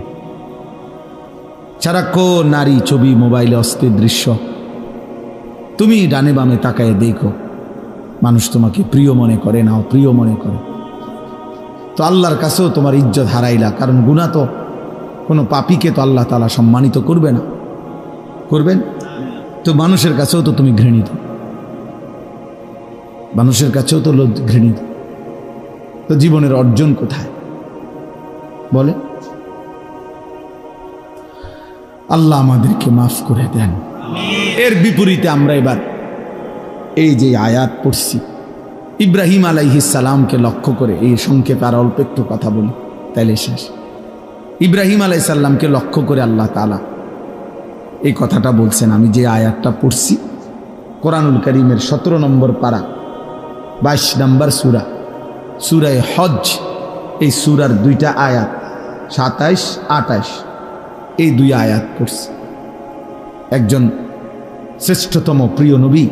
সারাক্ষণ নারী ছবি, মোবাইলে অস্থির দৃশ্য, তুমি ডানে বামে তাকায় দেখো, মানুষ তোমাকে প্রিয় মনে করে না অপ্রিয় মনে করে। তো আল্লাহর কাছেও তোমার ইজ্জত হারাইলা, কারণ গুনাহ তো কোনো পাপীকে তো আল্লাহ তাআলা সম্মানিত করবে না, করবেন? তো মানুষের কাছেও তো তুমি ঘৃণিত, মানুষের কাছেও তো ঘৃণিত। তো জীবনের অর্জন কোথায় বলে? আল্লাহ আমাদেরকে মাফ করে দেন। এর বিপরীতে আমরা এবার এই যে আয়াত পড়ছি, ইব্রাহিম আলাইহিস সালামকে লক্ষ্য করে, এই সংক্ষেপে আর অল্প একটু কথা বলি তাইলে শেষ। ইব্রাহিম আলাইহিস সালামকে লক্ষ্য করে আল্লাহ তাআলা এই কথাটা বলছেন। আমি যে আয়াতটা পড়ছি কোরআনুল কারীমের 17 নম্বর পারা 22 নম্বর সূরা, সূরা হজ, এই সূরার 2টা আয়াত 27, 28, এই 2 আয়াত পড়ছি। একজন শ্রেষ্ঠতম প্রিয় নবী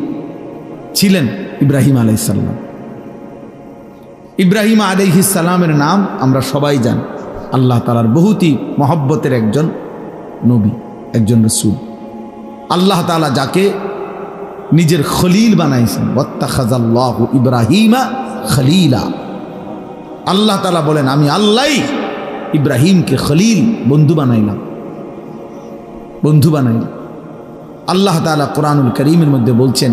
ছিলেন ইব্রাহিম আলাইহিস সালাম। ইব্রাহিম আলাইহিস সালামের নাম আমরা সবাই জানি, আল্লাহ তাআলার বহুতই মহব্বতের একজন নবী, একজন রাসূল। আল্লাহ তাআলা যাকে নিজের খলিল বানাইছেন, ওয়াত্তাখাযাল্লাহু ইব্রাহিমা খলিলা। আল্লাহ তাআলা বলেন আমি আল্লাহই ইব্রাহিমকে খলিল, বন্ধু বানাইলাম, বন্ধু বানাইলাম। আল্লাহ তাআলা কোরআনুল কারীমের মধ্যে বলছেন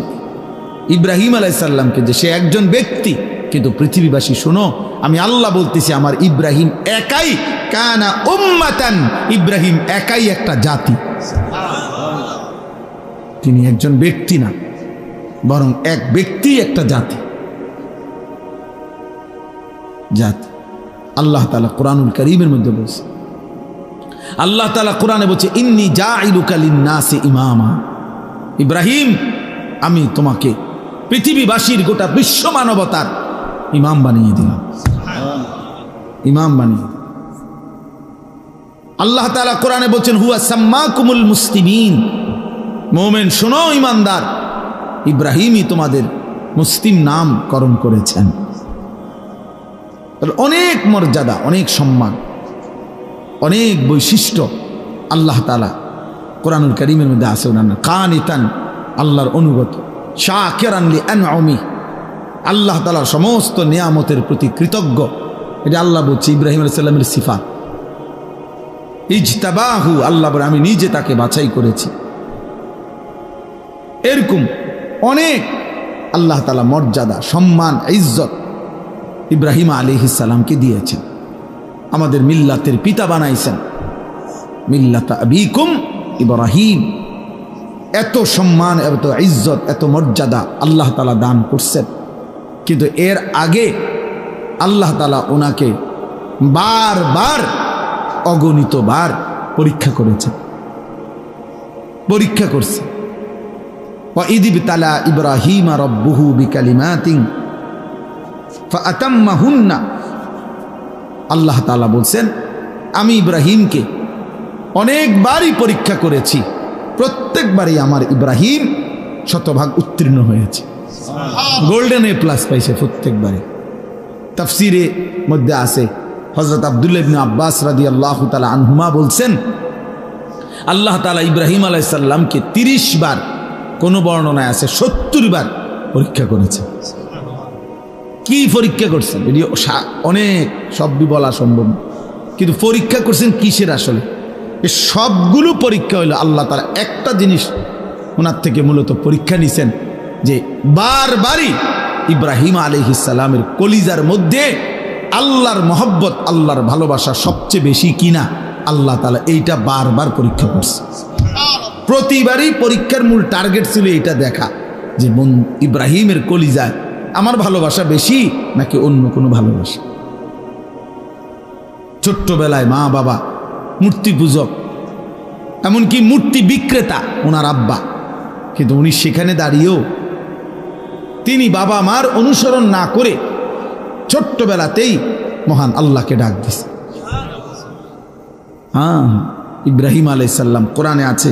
ইব্রাহিম আলাইহিস সালামকে যে সে একজন ব্যক্তি, কিন্তু পৃথিবীবাসী শোনো, আমি আল্লাহ বলতেছি আমার ইব্রাহিম একাই, কানা উম্মাতান, ইব্রাহিম একাই একটা জাতি। তিনি একজন ব্যক্তি না, বরং এক ব্যক্তি একটা জাতি, জাতি। আল্লাহ তাআলা কোরআনুল কারীমের মধ্যে বলছে, আল্লাহ তাআলা কোরআনে বলছে ইন্নী জাইলুকা লিন-নাসি ইমামা। ইব্রাহিম, আমি তোমাকে পৃথিবীবাসীর, গোটা বিশ্ব মানবতার ইমাম বানিয়ে দিলাম, ইমাম বানিয়ে। আল্লাহ তাআলা কোরআনে বলছেন হুয়া সাম্মাকুমুল মুসলিমিন। মুমিন শোনো, ইমানদার, ইব্রাহিমই তোমাদের মুসলিম নামকরণ করেছেন। অনেক মর্যাদা, অনেক সম্মান, অনেক বৈশিষ্ট্য আল্লাহ তাআলা কোরআনুল কারীমের মধ্যে আছে। ওনার কানিতান, আল্লাহর অনুগত, শাকিরান লিআনউমি, আল্লাহ তাআলার সমস্ত নিয়ামতের প্রতি কৃতজ্ঞ। এটা আল্লাহ বলছে ইব্রাহিম আলাইহিস সালামের সিফাত। ইজতাবাহু, আল্লাহ বলে আমি নিজে তাকে বাছাই করেছি। এরকম অনেক আল্লাহ তাআলা মর্যাদা, সম্মান, ইজ্জত ইব্রাহিম আলাইহিস সালামকে দিয়েছেন। আমাদের মিল্লাতের পিতা বানাইছেন, মিল্লাতা আবিকুম ইব্রাহিম। এত সম্মান, এত ইজ্জত, এত মর্যাদা আল্লাহ তাআলা দান করছেন। কিন্তু এর আগে আল্লাহ তাআলা ওনাকে বারবার, অগণিতবার পরীক্ষা করেছেন, পরীক্ষা করছে। وَإِذِ ابْتَلَى إِبْرَاهِيمَ رَبُّهُ بِكَلِمَاتٍ فَأَتَمَّهُنَّ। আল্লাহ তাআলা বলছেন আমি ইব্রাহিমকে অনেকবারই পরীক্ষা করেছি, প্রত্যেকবারই আমার ইব্রাহিম শতভাগ উত্তীর্ণ হয়েছে, গোল্ডেন A+ পাইছে প্রত্যেকবারে। তাফসিরে মধ্যে আছে হযরত আব্দুল্লাহ ইবনে আব্বাস রাদিয়াল্লাহু তাআলা আনহুমা বলছেন আল্লাহ তাআলা ইব্রাহিম আলাইহিস সালামকে 30 বার, কোন বর্ণনায় আছে 70 বার পরীক্ষা করেছেন। কি পরীক্ষা করছেন এটি অনেক শব্দ বলা সম্ভব, কিন্তু পরীক্ষা করছেন কিসের? আসলে এই সবগুলো পরীক্ষা হইল আল্লাহ তাআলা একটা জিনিস ওনার থেকে মূলত পরীক্ষা নিছেন, যে বারবারই ইব্রাহিম আলাইহিস সালামের কলিজার মধ্যে আল্লাহর মহব্বত, আল্লাহর ভালোবাসা সবচেয়ে বেশি কিনা আল্লাহ তাআলা এইটা বারবার পরীক্ষা করছে। প্রতিবারই পরীক্ষার মূল টার্গেট ছিল এটা দেখা, যে ইব্রাহিমের কলিজায় আমার ভালোবাসা বেশি নাকি অন্য কোনো ভালোবাসা। ছোট্টবেলায় মা বাবা মূর্তি পূজক, এমনকি মূর্তি বিক্রেতা ওনার আব্বা, কিন্তু উনি সেখানে দাঁড়িয়েও তিনি বাবা মার অনুসরণ না করে ছোট্টবেলাতেই মহান আল্লাহকে ডাক দিছে। হ্যাঁ, ইব্রাহিম আলাইহিস সালাম কোরআনে আছে,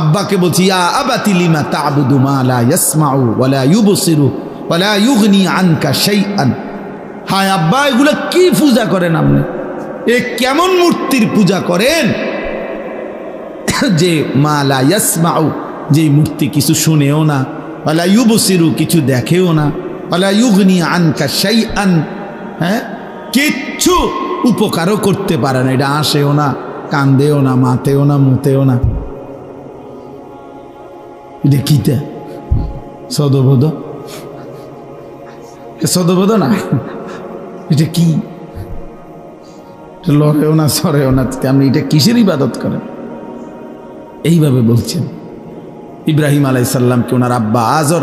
আব্বাকে বলছি, ইয়া আবাতি লিমা তা'বুদু মা লা ইয়াসমাউ ওয়া লা ইউবসিরু ওয়া লা ইউগনি আনকা শাইআন। হায় আব্বা, এগুলো কি পূজা করেন আপনি? এ কেমন মূর্তির পূজা করেন যে মা লা ইয়াসমাউ, যে মূর্তি কিছু শুনেও না, ওয়া লা ইউবসিরু, কিছু দেখেও না, ওয়া লা ইউগনি আনকা শাইআন, হ্যাঁ, কিচ্ছু উপকারও করতে পারে না। এটা আসেও না, কান্দেও না, মাতেও না, মুতেও না। এটা কিটা সদবোধ? সদবোধ না, এটা কি? লড়েও না, সরেও না, আপনি এটা কিসের ইবাদত করেন? এইভাবে বলছেন। ইব্রাহিম আলাইহিস সালামকে ওনার আব্বা আজর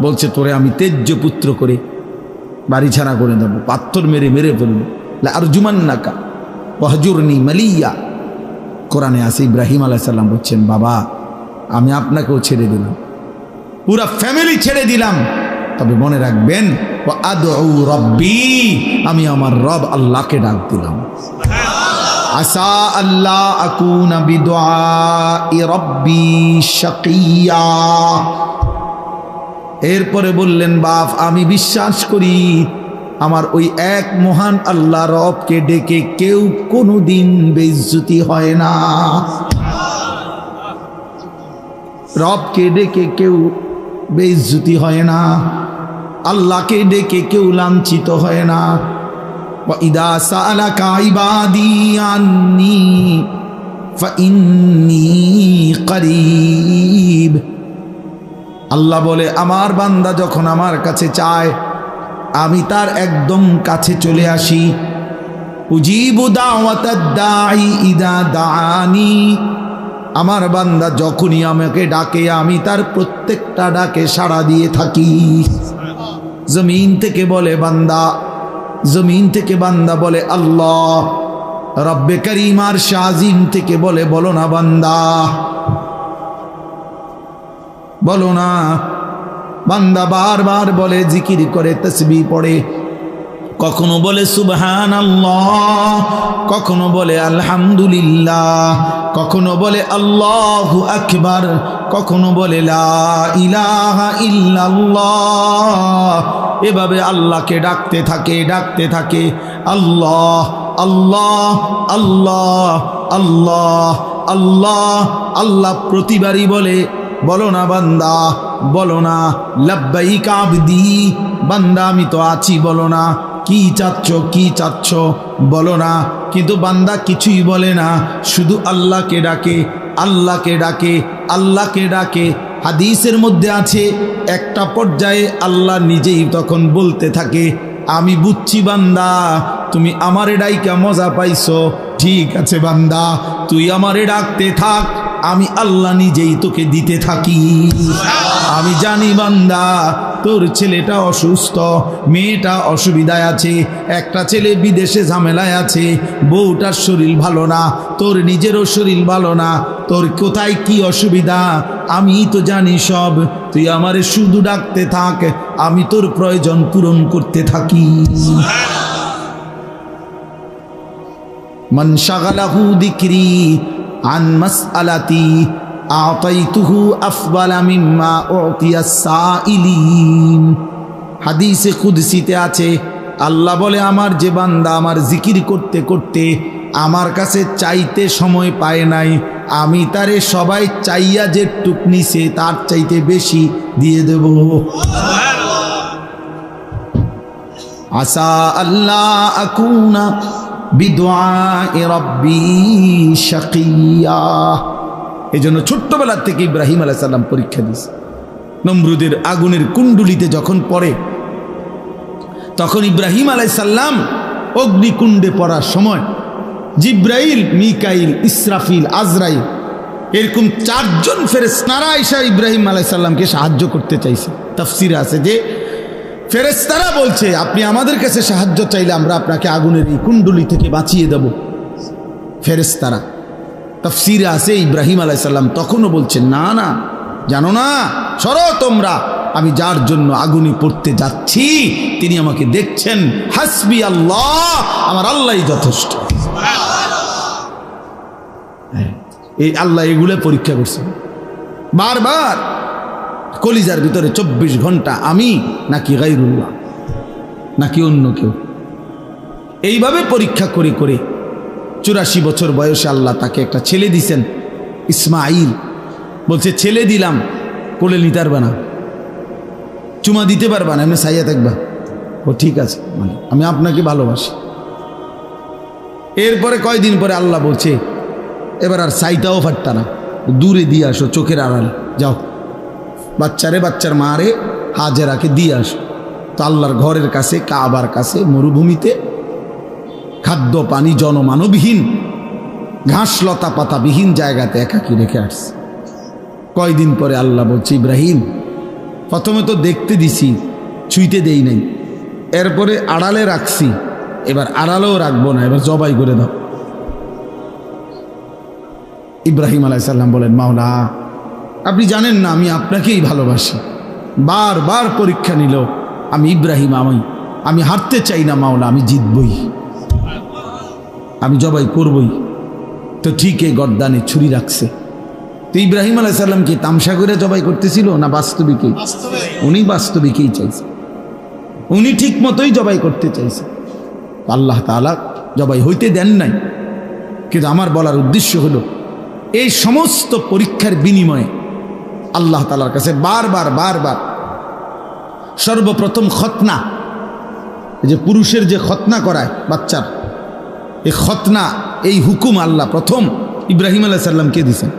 বলছে, তোরে আমি তেজ্য পুত্র করে বাড়ি ছাড়া করে দেবো, পাথর মেরে মেরে ফেলবো, লারজুমান্নাকা ওয়াহজুরনি মালিয়া। কোরআনে আছে ইব্রাহিম আলাইহিস সালাম বলছেন, বাবা আমি আপনাকেও ছেড়ে দিলাম, পুরা ফ্যামিলি ছেড়ে দিলাম, তবে মনে রাখবেন ওয়া আদউ রব্বি, আমি আমার রব আল্লাহকে ডাক দিলাম। আসা আল্লাহ আকুনা বিদুআই রব্বি শাকিয়া। এরপরে বললেন, বাপ আমি বিশ্বাস করি আমার ওই এক মহান আল্লাহ রবকে ডেকে কেউ কোনোদিন বেইজ্জতি হয় না। রবকে ডেকে কেউ বেইজ্জতি হয় না, আল্লাহকে ডেকে কেউ লাঞ্ছিত হয় না। ওয়া ইদা সাআলাকা ইবাদি আন্নী ফাইন্নী করিব। আল্লাহ বলে, আমার বান্দা যখন আমার কাছে চায় আমি তার একদম কাছে চলে আসি। উজিবু দাওয়াতাদ দাঈ ইদা দাআনি। আমার বান্দা যখনই আমাকে ডাকে আমি তার প্রত্যেকটা ডাকে সাড়া দিয়ে থাকি। জমিন থেকে বলে বান্দা, জমিন থেকে বান্দা বলে আল্লাহ। রব্বে করিম আর শাজিম থেকে বলে, বলো না বান্দা, বলো না। বান্দা বারবার বলে, জিকির করে, তাসবিহ পড়ে, কখনো বলে সুবহানাল্লাহ, কখনো বলে আলহামদুলিল্লাহ, কখনো বলে আল্লাহু আকবার, কখনো বলে লা ইলাহা ইল্লাল্লাহ। এভাবে আল্লাহকে ডাকতে থাকে, ডাকতে থাকে। আল্লাহ আল্লাহ আল্লাহ আল্লাহ আল্লাহ আল্লাহ। প্রতিবারই বলে, বলো না বান্দা, বলো না লাব্বাইক আবদি, বান্দা আমি তো আছি, বলো না কি চাচ্ছ, কি চাচ্ছ, বলো না। কিন্তু বান্দা কিছুই বলে না, শুধু আল্লাহকে ডাকে, আল্লাহকে ডাকে, আল্লাহকে ডাকে। হাদিসের মধ্যে আছে, একটা পর্যায়ে আল্লাহ নিজেই তখন বলতে থাকে, আমি বুঝছি বান্দা তুমি আমারে ডাইকা মজা পাইছো, ঠিক আছে বান্দা তুই আমারে ডাকতে থাক, আমি আল্লাহ নিজেই তোকে দিতে থাকি। আমি জানি বান্দা তোর ছেলেটা অসুস্থ, মেয়েটা অসুবিধায় আছে, একটা ছেলে বিদেশে ঝামেলায় আছে, বউটার শরীর ভালো না, তোর নিজেরও শরীর ভালো না, তোর কোথায় কি অসুবিধা আমি তো জানি সব। তুই আমারে শুধু ডাকতে থাক, আমি তোর প্রয়োজন পূরণ করতে থাকি। মান শাগালাহু যিকরি আন মাসআলাতি আতাইতুহু আফদালা মিম্মা উতিয়াস সাইলিন। হাদিসে কুদসিতে আছে, আল্লাহ বলে, আমার যে বান্দা আমার জিকির করতে করতে আমার কাছে চাইতে সময় পায় নাই, আমি তারে সবাই চাইয়া যে টুক নিছে তার চাইতে বেশি দিয়ে দেব। আসা আল্লাহ আকুনা বিদুআই রব্বি শাকিয়া। এই জন্য ছোট্টবেলার থেকে ইব্রাহিম আলাইহিস সালাম পরীক্ষা দিয়েছে। নমরুদের আগুনের কুণ্ডুলিতে যখন পড়ে, তখন ইব্রাহিম আলাইহিস সালাম অগ্নিকুণ্ডে পড়ার সময় জিব্রাইল, মিকাইল, ইসরাফিল, আজরাইল এরকম চারজন ফেরেশতারা এসে ইব্রাহিম আলাইহিস সালামকে সাহায্য করতে চাইছে। তাফসিরে আছে যে ফেরেশতারা বলছে, আপনি আমাদের কাছে সাহায্য চাইলে আমরা আপনাকে আগুনের এই কুণ্ডুলি থেকে বাঁচিয়ে দেব। ফেরেশতারা তাফসীরে আছে ইব্রাহিম আলাইহিস সালাম তখনও বলছেন, না না, জানো না, সরো তোমরা, আমি যার জন্য আগুনে পড়তে যাচ্ছি তিনি আমাকে দেখছেন, হাসবি আল্লাহ, আমার আল্লাহই যথেষ্ট। এই আল্লাহ এগুলো পরীক্ষা করছে বারবার, কলিজার ভিতরে 24 ঘন্টা আমি নাকি গায়রুল্লাহ নাকি অন্য কেউ, এইভাবে পরীক্ষা করে করে 84 বছর বয়সে আল্লাহ তাকে একটা ছেলে দিছেন, ইসমাইল। বলছে ছেলে দিলাম, কোলে নিতে পারবা না, চুমা দিতে পারবা না, এমনি সাইয়া থাকবা। ও ঠিক আছে, মানে আমি আপনাকে ভালোবাসি। এরপরে কয়দিন পরে আল্লাহ বলছে এবার আর সাইটাও ফাটতা না, দূরে দিয়ে আসো, চোখের আড়ালে যাও, বাচ্চারে, বাচ্চার মারে হাজেরাকে দিয়ে আসো। তো আল্লাহর ঘরের কাছে, কাবার কাছে, মরুভূমিতে, খাদ্য পানি জনমানবহীন, ঘাস লতা পাতাবিহীন জায়গাতে একাকি রেখে আসছে। কয়দিন পরে আল্লাহ বলছে, ইব্রাহিম, প্রথমে তো দেখতে দিছি, ছুঁইতে দেই নাই, এরপরে আড়ালে রাখছি, এবার আড়ালেও রাখবো না, এবার জবাই করে দাও। ইব্রাহিম আলাইহিস সালাম বলেন, মাওলা আপনি জানেন না আমি আপনাকেই ভালোবাসি। বারবার পরীক্ষা নিল, আমি ইব্রাহিম, আমি হারতে চাই না মাওলা, আমি জিতবই, আমি জবাই করবই। তো ঠিক এই গর্দানে ছুরি রাখছে। তো ইব্রাহিম আলাইহিস সালাম কি তামসা করে জবাই করতেছিল না বাস্তবিকই? উনি বাস্তবিকই চাইছে, উনি ঠিক মতোই জবাই করতে চাইছে। আল্লাহ তাআলা জবাই হইতে দেন নাই। কিন্তু আমার বলার উদ্দেশ্য হলো, এই সমস্ত পরীক্ষার বিনিময়ে আল্লাহ তাআলার কাছে বারবার বারবার, সর্বপ্রথম খতনা, এই যে পুরুষের যে খতনা করায় বাচ্চার, এই খতনা, এই হুকুম আল্লাহ প্রথম ইব্রাহিম আলাইহিস সালামকে দিয়েছেন।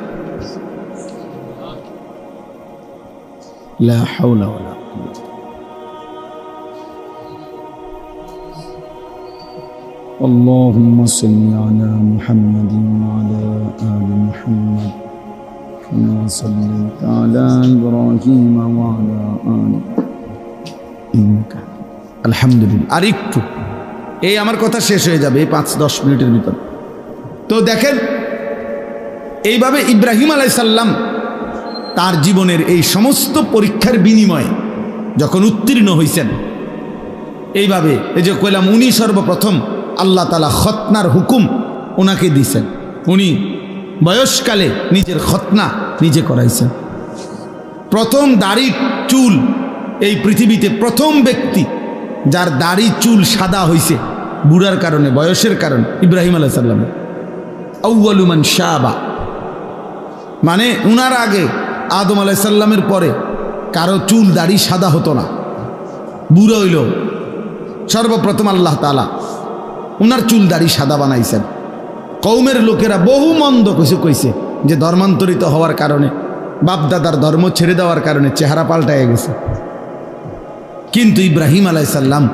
লা হাওলা ওয়ালা কুওয়াতা। اللهم صل على محمد وعلى آل محمد كما صليت على إبراهيم وعلى آل إنك আলহামদুলিল্লাহ। আর একটু এই আমার কথা শেষ হয়ে যাবে এই 5-10 মিনিটের ভিতর। তো দেখেন, এইভাবে ইব্রাহিম আলাইহিস সালাম তার জীবনের এই সমস্ত পরীক্ষার বিনিময়ে যখন উত্তীর্ণ হয়েছেন, এইভাবে এই যে কইলাম, উনি সর্বপ্রথম আল্লাহ তাআলা খতনার হুকুম ওনাকে দিয়েছেন। উনি বয়সকালে নিজের খতনা নিজে করাইছেন। প্রথম দাড়ি চুল, এই পৃথিবীতে প্রথম ব্যক্তি যার দাড়ি চুল সাদা হয়েছে বুড়ার কারণে, বয়সের কারণে, ইব্রাহিম আলাইহিস সালাম। আউয়ালু মান শাবা, মানে উনার আগে আদম আলাইহিস সালামের পরে কারো চুল দাড়ি সাদা হতো না, বুড়ো হইল। সর্বপ্রথম আল্লাহ তাআলা উনার চুল দাড়ি সাদা বানাইছেন। কওমের লোকেরা বহু মন্দ কিছু কইছে যে ধর্মান্তরিত হওয়ার কারণে, বাপদাদার ধর্ম ছেড়ে দেওয়ার কারণে চেহারা পাল্টায় গেছে। কিন্তু ইব্রাহিম আলাইহিস সালাম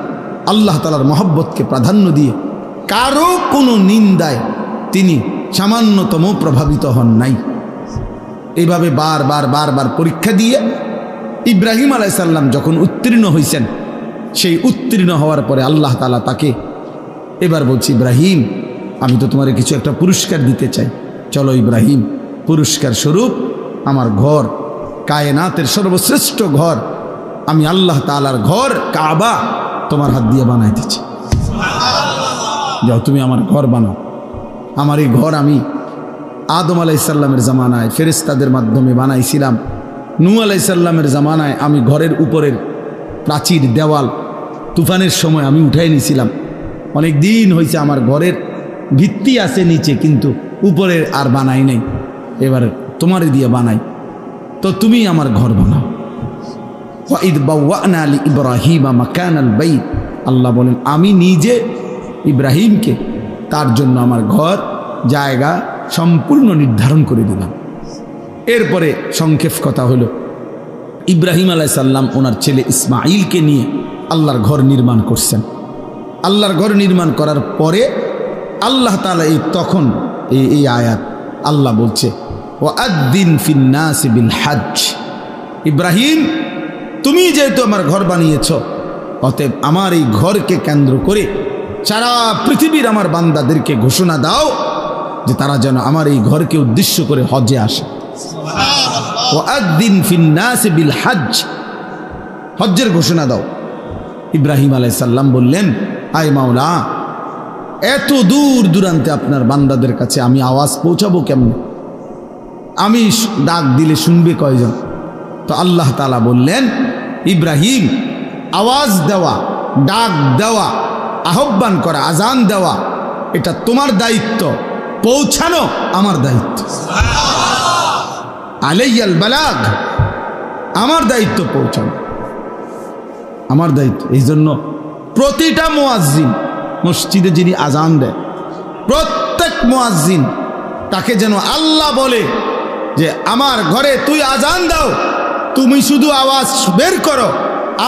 আল্লাহ তাআলার মহব্বতকে প্রাধান্য দিয়ে কারো কোনো নিন্দায় তিনি সামান্যতম প্রভাবিত হন নাই। এইভাবে বারবার বারবার পরীক্ষা দিয়ে ইব্রাহিম আলাইহিস সালাম যখন উত্তীর্ণ হয়েছেন, সেই উত্তীর্ণ হওয়ার পরে আল্লাহ তাআলা তাকে এবার বলছি, ইব্রাহিম, আমি তো তোমার কিছু একটা পুরস্কার দিতে চাই, চলো ইব্রাহিম, পুরস্কার স্বরূপ আমার ঘর, কায়নাতের সর্বশ্রেষ্ঠ ঘর, আমি আল্লাহ তাআলার ঘর কাবা তোমার হাত দিয়ে বানাইতেছি। যাও তুমি আমার ঘর বানাও। আমার এই ঘর আমি আদম আলাইহিস সালামের জামানায় ফেরেশতাদের মাধ্যমে বানাইছিলাম। নূহ আলাইহিস সালামের জামানায় আমি ঘরের উপরের প্রাচীর, দেওয়াল তুফানের সময় আমি উঠাই নিয়েছিলাম। অনেক দিন হয়েছে আমার ঘরের ভিত্তি আছে নিচে, কিন্তু উপরে আর বানাই নাই, এবার তোমারে দিয়ে বানাই, তো তুমি আমার ঘর বানাও। ওয়াইদ বাওয়ানা লি ইব্রাহিমা মাকানাল বাইত, আল্লাহ বলেন আমি নিজে ইব্রাহিমকে তার জন্য আমার ঘর, জায়গা সম্পূর্ণ নির্ধারণ করে দিলাম। এরপরে সংক্ষেপ কথা হলো, ইব্রাহিম আলাইহিস সালাম ওনার ছেলে ইসমাঈলকে নিয়ে আল্লাহর ঘর নির্মাণ করছেন। আল্লাহর ঘর নির্মাণ করার পরে আল্লাহ তাআলা তখন এই আয়াত আল্লাহ বলছে, ওয়াআদ্দিন ফিন্নাসি বিল হজ, ইব্রাহিম তুমি যেহেতু আমার ঘর বানিয়েছ, অতএব আমার এই ঘরকে কেন্দ্র করে সারা পৃথিবীর আমার বান্দাদেরকে ঘোষণা দাও, যে তারা যেন আমার এই ঘরকে উদ্দেশ্য করে হজে আসে। ওয়াদ্দিন ফিন্নাস বিল হজ, হজ্জের ঘোষণা দাও। ইব্রাহিম আলাইহিস সালাম বললেন, আয় মাওলা, এত দূর দূরান্তে আপনার বান্দাদের কাছে আমি আওয়াজ পৌঁছাবো কেমনে? আমি ডাক দিলে শুনবে কয়জন? তো আল্লাহ তাআলা বললেন, ইব্রাহিম, আওয়াজ দেওয়া, ডাক দেওয়া, আহ্বান করা, আজান দেওয়া এটা তোমার দায়িত্ব, পৌঁছানো আমার দায়িত্ব। আলাইয়াল বালাগ, আমার দায়িত্ব পৌঁছানো, আমার দায়িত্ব। এই জন্য প্রতিটা মুয়াজ্জিন, মসজিদে যিনি আজান দেয়, প্রত্যেক মুয়াজ্জিন তাকে যেন আল্লাহ বলে যে আমার ঘরে তুই আজান দাও, তুমি শুধু আওয়াজ বের করো,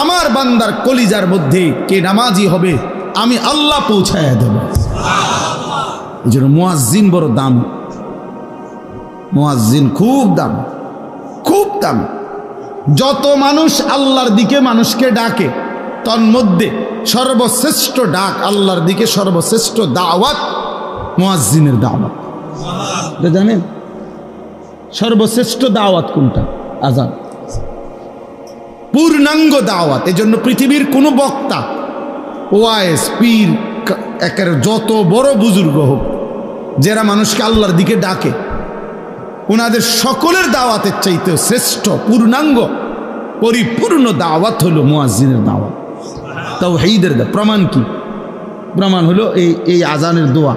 আমার বান্দার কলিজার মধ্যে কে নামাজি হবে আমি আল্লাহ পৌঁছায়া দেব। এই জন্য মুয়াজ্জিন বড় দাম, মুয়াজ্জিন খুব দাম, খুব দাম। যত মানুষ আল্লাহর দিকে মানুষকে ডাকে, তন্মধ্যে সর্বশ্রেষ্ঠ ডাক আল্লাহর দিকে, সর্বশ্রেষ্ঠ দাওয়াত মুয়াজ্জিনের দাওয়াত। জানেন সর্বশ্রেষ্ঠ দাওয়াত কোনটা? আজান, পূর্ণাঙ্গ দাওয়াত। এজন্য পৃথিবীর কোনো বক্তা, ওয়াইজ, পীর, একের যত বড় বুজুর্গ হোক, যারা মানুষকে আল্লাহর দিকে ডাকে, ওনাদের সকলের দাওয়াতের চাইতে শ্রেষ্ঠ, পূর্ণাঙ্গ, পরিপূর্ণ দাওয়াত হলো মুয়াজ্জিনের দাওয়াত, তাওহীদের দাওয়াত। প্রমাণ কি? প্রমাণ হলো এই আজানের দোয়া।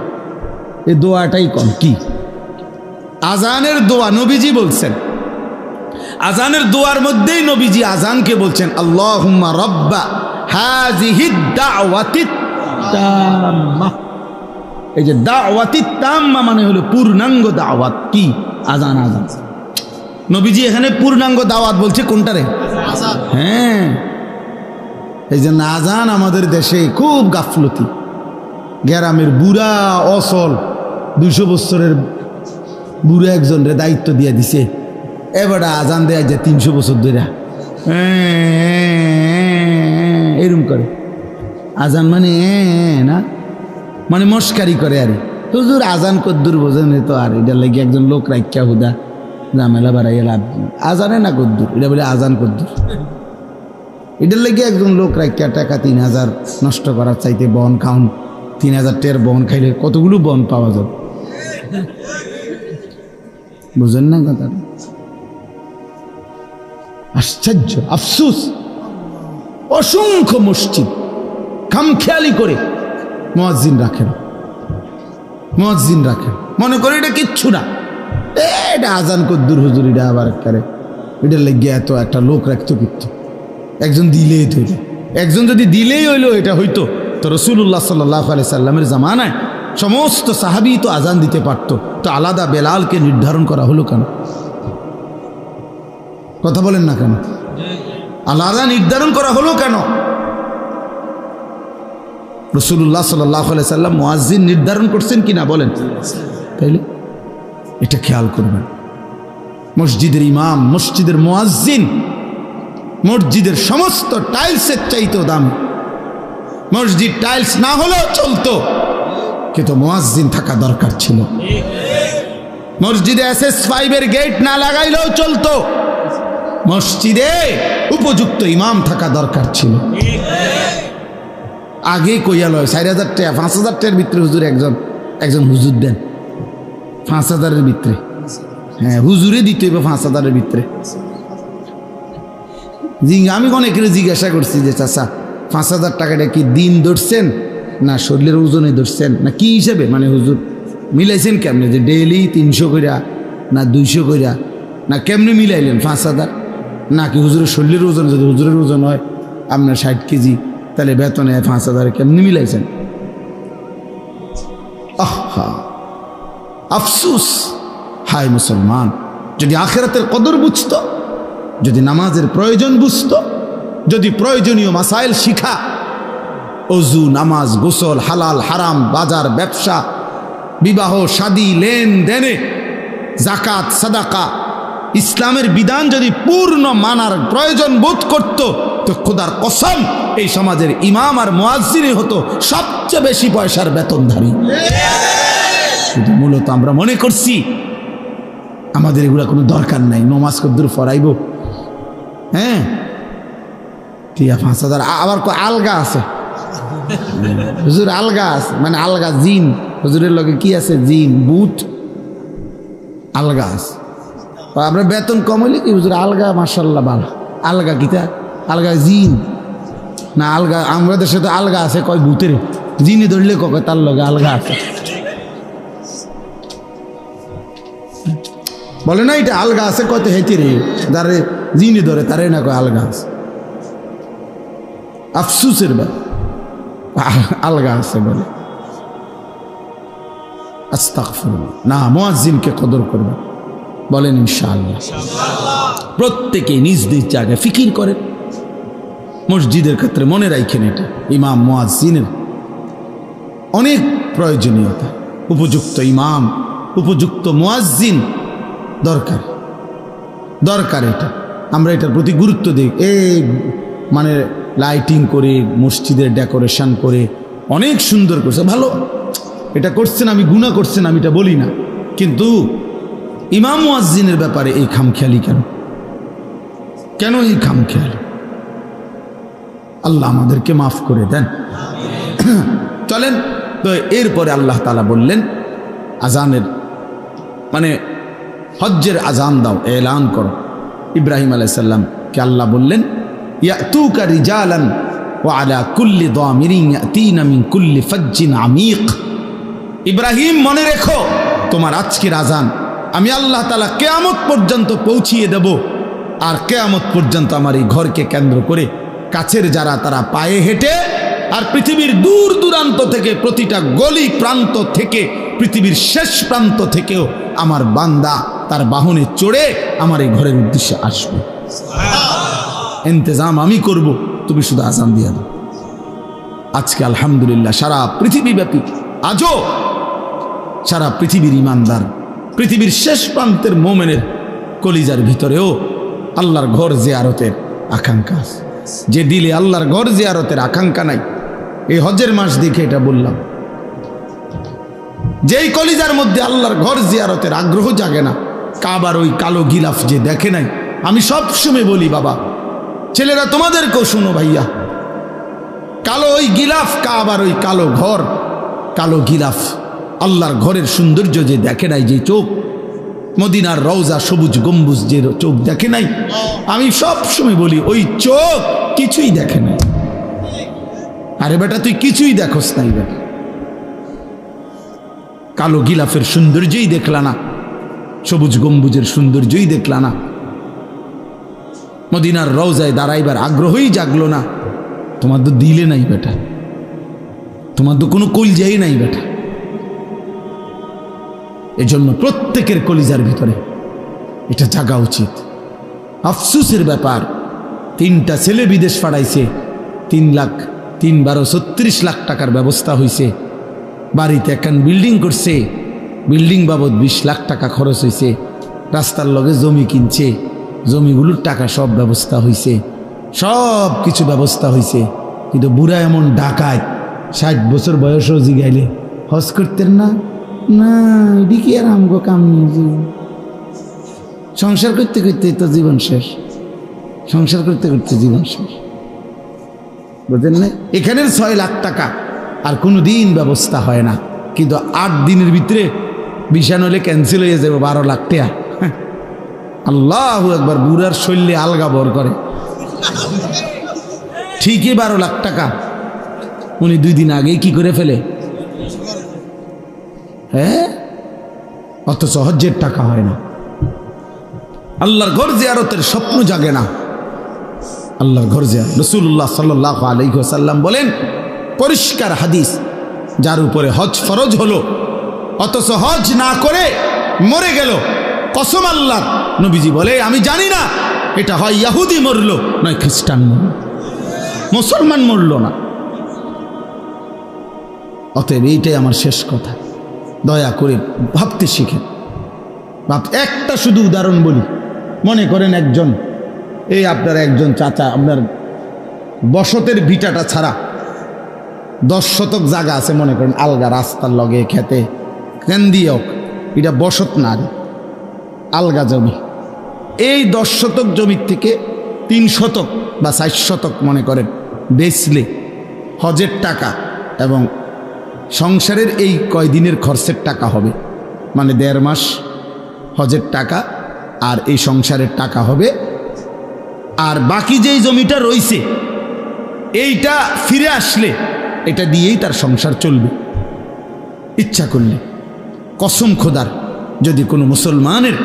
এই দোয়াটাই কম কি? আজানের দোয়া নবীজি বলছেন, আজানের দোয়ার মধ্যেই নবীজি আজানকে বলছেন আল্লাহুম্মা রাব্বা হাযিহিদ দাওয়াতিত তাম্মা। এই যে দাওয়াতিত তাম্মা মানে হলো পূর্ণাঙ্গ দাওয়াত। কি? আজান। আজান নবীজি এখানে পূর্ণাঙ্গ দাওয়াত বলছে কোনটারে? হ্যাঁ, এই জন্য আজান আমাদের দেশে খুব গাফলতি। গ্রামের বুড়া অসল 200 বছরের বুড়া একজনের দায়িত্ব দিয়ে দিছে, এবার আজান দেয়া যায় 300 বছর ধরে এরম করে। আজান মানে না, মানে মস্কারি করে। আরে হুজুর আজান কদ্দুর বোঝেন তো, আর এটা লাগে একজন লোক রাখিয়া হুদা ঝামেলা বাড়াইয়া লাভ। আজানে না কদ্দুর, এটা বলে আজান কদ্দুর। এটার লেগে একজন লোক রাখিয়া টাকা 3000 নষ্ট করার চাইতে বন খাউন, 3000 টাকার বন খাইলে কতগুলো বন পাওয়া যাবে, বুঝেন না কথাটা? আশ্চর্য, আফসোস, অসংখ্য মসজিদ খামখেয়ালি করে মুয়াজ্জিন রাখেন, মুয়াজ্জিন রাখেন, মনে করে এটা কিচ্ছু না, এটা আজান কদ্দুর হুজুর, এটা আবার করে এটার লেগে এত একটা লোক রাখতো কিন্তু একজন দিলেই হইল। একজন যদি দিলেই হইলো এটা হইতো, তো রাসূলুল্লাহ সাল্লাল্লাহু আলাইহি সাল্লামের জামানায় সমস্ত সাহাবী তো আজান দিতে পারতো, তো আলাদা বেলালকে নির্ধারণ করা হলো কেন? কথা বলেন না কেন? আলাদা নির্ধারণ করা হলো কেন? রাসূলুল্লাহ সাল্লাল্লাহু আলাইহি সাল্লাম মুয়াজ্জিন নির্ধারণ করছেন কিনা বলেন? তাইলে এটা খেয়াল করবেন। মসজিদের ইমাম, মসজিদের মুয়াজ্জিন মসজিদের সমস্ত টাইলসের চাইতেও দামি। মসজিদ টাইলস না হলেও চলতো, কিন্তু মুয়াজ্জিন থাকা দরকার ছিল। মসজিদে SS5 এর গেট না লাগাইলেও চলতো, মসজিদে উপযুক্ত ইমাম থাকা দরকার ছিল। আগে কইয়া লয় 4000 টাকা 5000 টাকার ভিতরে হুজুর একজন হুজুর দেন, 5000-এর ভিতরে। হ্যাঁ, হুজুরে দিতে হইবে 5000-এর ভিতরে। আমি অনেকের জিজ্ঞাসা করছি যে চাচা 5000 টাকাটা কি দিন ধরছেন না শরীরের ওজনে ধরছেন না কি হিসেবে, মানে হুজুর মিলাইছেন কেমনে, যে ডেইলি 300 কইরা না 200 কইরা না কেমনে মিলাইলেন 5000? নাকি হুজুরের শরীরের ওজন, যদি হুজুরের ওজন হয় আপনার 60 কেজি, তাহলে বেতনে 5000 কেমনি মিলাইছেন? আহা, আফসোস। হায় মুসলমান, যদি আখিরাতের কদর বুঝতো, যদি নামাজের প্রয়োজন বুঝতো, যদি প্রয়োজনীয় মাসাইল শিখা, ওযু, নামাজ, গোসল, হালাল হারাম, বাজার, ব্যবসা, বিবাহ, শাদী, লেনদেনে, যাকাত, সাদাকা, ইসলামের বিধান যদি পূর্ণ মানার প্রয়োজন বোধ করত, তো খোদার কসম এই সমাজের ইমাম আর মুয়াজ্জিনই হতো সবচেয়ে বেশি পয়সার বেতনধারী। শুধু মূলত আমরা মনে করছি আমাদের এগুলা কোনো দরকার নাই, নমাজ কদ্দুর ফরাইব, হ্যাঁ টিয়া 5,000 আবার আলগা আছে হুজুর, আলগা আছে মানে আলগা জিন, হুজুরের লগে কি আছে জিন বুট আলগা আছে। আমরা বেতন কম হইলে কি হুজুর আলগা মাশাআল্লাহ ভালো, আলগা কিতা আলগা জিন না, আলগা আমাদের সাথে আলগা আছে কয় ভূতের, জিনে ধরলে কয় তার লগে আলগা আছে, বলে না এটা আলগা আছে কত হেঁটে রে, যারে জিনে ধরে তারে না কয় আলগা আছে, আফসুসের আলগা আছে বলে। আস্তাগফিরুল্লাহ, না মুয়াজ্জিনকে কদর করবে বলেন ইনশাআল্লাহ। প্রত্যেকে নিজ নিজ জায়গায় ফিকির করেন, মসজিদের ক্ষেত্রে মনে রাখেন এটা ইমাম মুয়াজ্জিনের অনেক প্রয়োজনীয়তা, উপযুক্ত ইমাম উপযুক্ত মুয়াজ্জিন দরকার দরকার এটা আমরা এটার প্রতি গুরুত্ব দিই। মানে লাইটিং করে মসজিদের ডেকোরেশন করে অনেক সুন্দর করছে, ভালো এটা করছেন, আমি গুনাহ করছেন আমি এটা বলি না, কিন্তু ইমাম মুয়াজ্জিনের ব্যাপারে এই খামখেয়ালি কেন, কেন এই খামখেয়ালি? আল্লাহ আমাদেরকে মাফ করে দেন। চলেন তো এরপরে আল্লাহ তাআলা বললেন আজানের মানে হজ্জের আজান দাও, এলান করো। ইব্রাহিম আলাইহিস সালামকে আল্লাহ বললেন ইয়াতুকা রিজালান ওয়া আলা কুল্লি দামিরিন ইয়াতিনা মিন কুল্লি ফাজ্জিন আমিক। ইব্রাহিম মনে রেখো তোমার আজকের আজান আমি আল্লাহ তাআলা কিয়ামত পর্যন্ত পৌঁছিয়ে দেব, আর কিয়ামত পর্যন্ত আমার এই ঘরকে কেন্দ্র করে কাছের যারা তারা পায়ে হেঁটে আর পৃথিবীর দূর দূরান্ত থেকে প্রতিটা গলি প্রান্ত থেকে পৃথিবীর শেষ প্রান্ত থেকেও আমার বান্দা তার বাহনে চড়ে আমার এই ঘরের উদ্দেশ্যে আসবে। ইন্তজাম আমি করব, তুমি শুধু আজান দিয়ে দাও। আজকে আলহামদুলিল্লাহ সারা পৃথিবীব্যাপী আজও সারা পৃথিবীর ইমানদার পৃথিবীর শেষ প্রান্তের মোমেনের কলিজার ভিতরেও আল্লাহর ঘর জিয়ারতের আকাঙ্ক্ষা আছে। যে দিলে আল্লাহর ঘর জিয়ারতের আকাঙ্ক্ষা নাই, এই হজ্জের মাস দেখে এটা বললাম, যেই কলিজার মধ্যে আল্লাহর ঘর জিয়ারতের আগ্রহ জাগে না, কাবার ওই কালো গিলাফ যে দেখে নাই, আমি সব সময় বলি বাবা ছেলেরা তোমাদেরকেও শুনো ভাইয়া, কালো ওই গিলাফ কাবার ওই কালো ঘর কালো গিলাফ আল্লাহর ঘরের সৌন্দর্য যে দেখে নাই, যে চোখ মদিনার রওজা সবুজ গম্বুজ যে চোখ দেখে নাই, আমি সব সময় বলি ওই চোখ কিছুই দেখে নাই। আরে বেটা তুই কিছুই দেখোস নাই বেটা, কালো গিলাফের সৌন্দর্যই দেখলা না, সবুজ গম্বুজের সৌন্দর্যই দেখলা না, মদিনার রওজায় দাঁড়াইবার আগ্রহই জাগলো না, তোমার তো দিলে নাই বেটা, তোমার তো কোনো কলজাই নাই বেটা। এজন্য প্রত্যেকের কলিজার ভিতরে এটা জাগা উচিত। আফসুসের ব্যাপার, 3টা ছেলে বিদেশ পাঠাইছে, 3 লাখ টাকার ব্যবস্থা হয়েছে, বাড়িতে একখান বিল্ডিং করছে, বিল্ডিং বাবদ 20 লাখ টাকা খরচ হয়েছে, রাস্তার লগে জমি কিনছে, জমিগুলোর টাকা সব ব্যবস্থা হয়েছে, সব কিছু ব্যবস্থা হয়েছে, কিন্তু বুড়া এমন ডাকায় 60 বছর বয়সও জিগাইলে হজ করতেন না, না এদিকে আর আমগো কাম নেই, সংসার করতে করতে তো জীবন শেষ, সংসার করতে করতে জীবন শেষ, বুঝলেন না? এখানের 6 লাখ টাকা আর কোনো দিন ব্যবস্থা হয় না, কিন্তু 8 দিনের ভিতরে বিছান হলে ক্যান্সেল হয়ে যাবে 12 লাখ টাকা। আল্লাহু আকবার, বুড়ার শৈলী আলগা বর করে, ঠিকই 12 লাখ টাকা উনি 2 দিন আগেই কি করে ফেলে, হ্যাঁ, অথচ হজ্জের টাকা হয় না, আল্লাহর ঘর জিয়ারতের স্বপ্ন জাগে না, আল্লাহর ঘর জিয়ারত। রাসূলুল্লাহ সাল্লাল্লাহু আলাইহি ওয়াসাল্লাম বলেন, পরিষ্কার হাদিস, যার উপরে হজ ফরজ হলো অথচ হজ না করে মরে গেল, কসম আল্লাহ, নবীজি বলে আমি জানি না এটা হয় ইহুদি মরলো নয় খ্রিস্টান মরলো, মুসলমান মরলো না। অতএব এইটাই আমার শেষ কথা, দয়া করে ভাবতে শিখেন। একটা শুধু উদাহরণ বলি, মনে করেন একজন, এই আপনার একজন চাচা, আপনার বসতের ভিটাটা ছাড়া 10 শতক জায়গা আছে, মনে করেন আলগা রাস্তার লগে খেতে হেন দিয়ে হোক, এটা বসত না, আলগা জমি। এই 10 শতক জমির থেকে 3 শতক বা 4 শতক মনে করেন বেচলে হজের টাকা এবং সংসারের এই কয়দিনের খরচের টাকা হবে, মানে 1.5 মাস হজের টাকা আর এই সংসারের টাকা হবে। আর বাকি যেই জমিটা রইছে এইটা ফিরে আসলে এটা দিয়েই তার সংসার চলবে। ইচ্ছা করলে কসম খোদার যদি কোনো মুসলমানের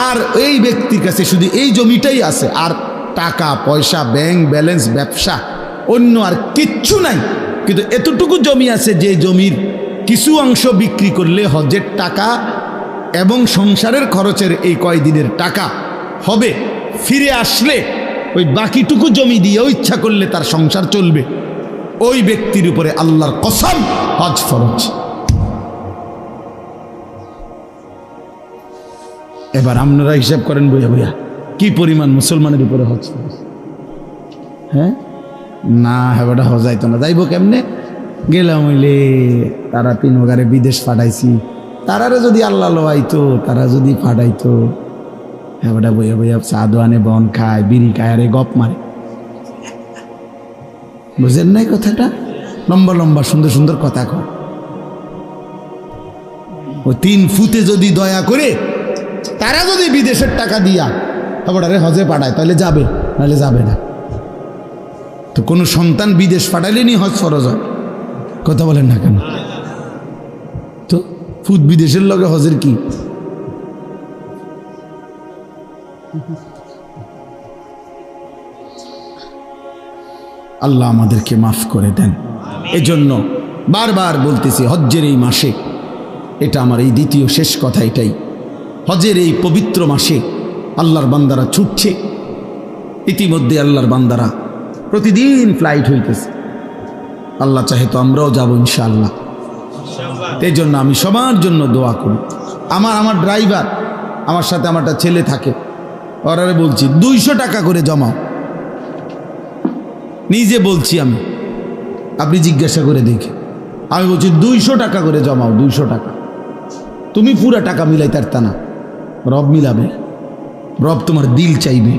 আর এই ব্যক্তির কাছে শুধু এই জমিটাই আছে, আর টাকা পয়সা, ব্যাংক ব্যালেন্স, ব্যবসা, অন্য আর কিচ্ছু নাই, কিন্তু এতটুকু জমি আছে যে জমির কিছু অংশ বিক্রি করলে হজের টাকা এবং সংসারের খরচের এই কয়দিনের টাকা হবে, ফিরে আসলে ওই বাকিটুকু জমি দিয়েও ইচ্ছা করলে তার সংসার চলবে, ওই ব্যক্তির উপরে আল্লাহর কসম হজ ফরজ। এবার আপনারা হিসাব করেন বইয়া বইয়া কি পরিমাণ মুসলমানের উপরে হজ ফরজ। হ্যাঁ না, হেবাটা হজাইতো না, যাইব কেমনে? গেলাম হইলে তারা 3 ওগারে বিদেশ পাঠাইছি, তারারে যদি আল্লাহ লোয়াইতো, তারা যদি পাঠাইতো, হেবাটা বইয়া বইয়া চা দোয়ানে বন খায়, বিড়ি খায়, আরে গপ মারে। বুঝেন নাই কথাটা? লম্বা লম্বা সুন্দর সুন্দর কথা কয়। ও 3 ফুটে যদি দয়া করে তারা যদি বিদেশের টাকা দিয়া হেবাটারে হজে পাঠায় তাহলে যাবে, নাহলে যাবে না। তো কোনো সন্তান বিদেশ পাঠাইলেনি হজ ফরজ হয়? কথা বলেন না কেন? তো ফুট বিদেশের লগে হজের কি? আল্লাহ আমাদেরকে মাফ করে দেন। এজন্য বারবার বলতেছি, হজ্জের এই মাসে, এটা আমার এই দ্বিতীয় শেষ কথা এটাই, হজের এই পবিত্র মাসে আল্লাহর বান্দারা ছুটছে। ইতিমধ্যে আল্লাহর বান্দারা প্রতিদিন ফ্লাইট হইতেছে, আল্লাহ চাহে তো আমরাও যাবো ইনশাআল্লাহ। এই জন্য আমি সবার জন্য দোয়া করি। আমার ড্রাইভার, আমার সাথে আমার একটা ছেলে থাকে, ওরা বলছি 200 টাকা করে জমাও। নিজে বলছি আমি, আপনি জিজ্ঞাসা করে দেখে, আমি বলছি 200 টাকা করে জমাও, 200 টাকা। তুমি পুরা টাকা মিলাইতে পারতা না, রব মিলাবে, রব তোমার দিল চাইবে,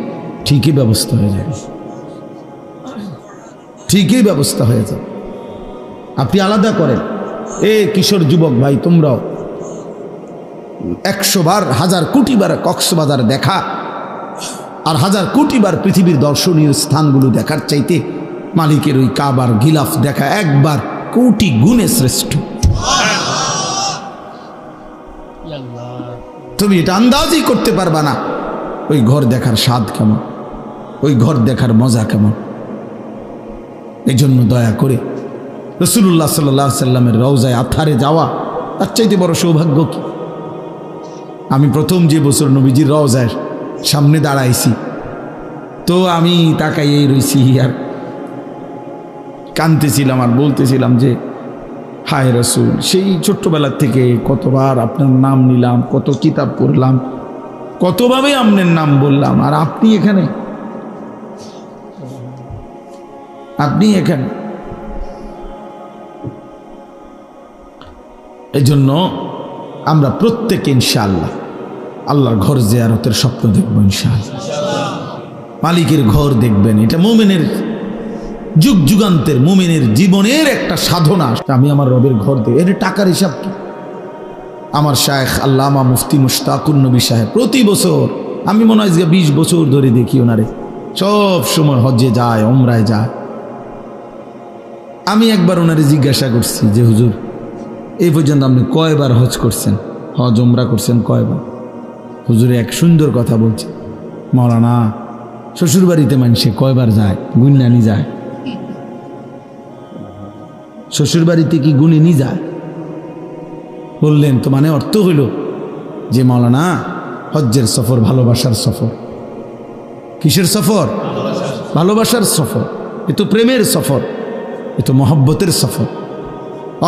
ঠিকই ব্যবস্থা হয়ে যাবে, ঠিকই ব্যবস্থা হয়ে যাবে। আপনি আলাদা করেন। এ কিশোর যুবক ভাই, তোমরাও 100 বার 1000 কোটি বার কক্সবাজার দেখা আর 1000 কোটি বার পৃথিবীর দর্শনীয় স্থানগুলো দেখার চাইতে মালিকের ওই কাবার গিলাফ দেখা একবার কোটি গুণে শ্রেষ্ঠ। তুমি এটা আন্দাজই করতে পারবা না ওই ঘর দেখার স্বাদ কেমন, ওই ঘর দেখার মজা কেমন। এই জন্য দয়া করে রাসূলুল্লাহ সাল্লাল্লাহু আলাইহি সাল্লামের রওজায়ে আতহারে যাওয়া তার চাইতে বড় সৌভাগ্য কি? আমি প্রথম যে বছর নবীজির রওজার সামনে দাঁড়াইছি, তো আমি তাকাইয়েই রইছি আর কাঁদতেছিলাম আর বলতেছিলাম যে হায় রাসূল, সেই ছোট্টবেলার থেকে কতবার আপনার নাম নিলাম, কত কিতাব পড়লাম, কতভাবে আপনার নাম বললাম, আর আপনি এখানে, আপনি এখানে। এই জন্য আমরা প্রত্যেকে ইনশাআল্লাহ আল্লাহর ঘর জিয়ারতের স্বপ্ন দেখব ইনশাআল্লাহ। মালিকের ঘর দেখবেন, এটা মুমিনের যুগ যুগান্তের মুমিনের জীবনের একটা সাধনা। আমি আমার রবের ঘর দেখব, এর টাকার হিসাব কি? আমার শায়েখ আল্লামা মুফতি মুশতাকুর নবী সাহেব প্রতি বছর, আমি মনে হয় 20 বছর ধরে দেখি ওনারে সব সময় হজ্জে যায়, ওমরায় যায়। আমি একবার ওনারে জিজ্ঞাসা করছি যে হুজুর, এই পর্যন্ত আপনি কয়বার হজ করছেন, হজ ওমরা করছেন কয়বার? হুজুরে এক সুন্দর কথা বলছে, মাওলানা শ্বশুরবাড়িতে মানুষে কয়বার যায় গুণানি যায়, শ্বশুরবাড়িতে কি গুণিনি যায়? বললেন তো মানে অর্থ হইল যে মাওলানা হজ্জের সফর ভালোবাসার সফর। কিসের সফর? ভালোবাসার সফর। এ তো প্রেমের সফর, এ তো মহব্বতের সফর।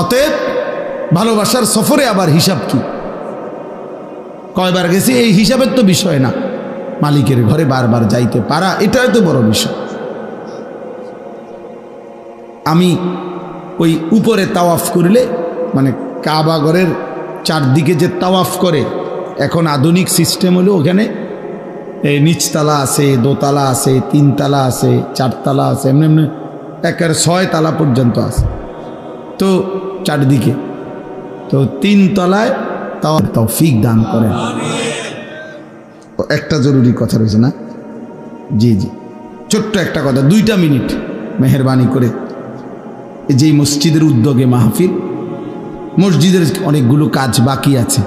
অতএব ভালোবাসার সফরে আবার হিসাব কি, কয়বার গেছি এই হিসাবের তো বিষয় না, মালিকের ঘরে বারবার যাইতে পারা এটাই তো বড় বিষয়। আমি ওই উপরে তাওয়াফ করলে, মানে কাবা ঘরের চারদিকে যে তাওয়াফ করে, এখন আধুনিক সিস্টেম হলো ওখানে এই নিচতলা আছে, দোতলা আছে, তিনতলা আছে, চারতলা আছে, এমনি এমনি একের 6 তলা পর্যন্ত আছে। তো চারদিকে তো 3 তলায় তৌফিক দান করেন। একটা জরুরি কথা রয়েছে না? জি জি, ছোট্ট একটা কথা, 2টা মিনিট মেহেরবানি করে। যেই মসজিদের উদ্যোগে মাহফিল, মসজিদের অনেকগুলো কাজ বাকি আছে,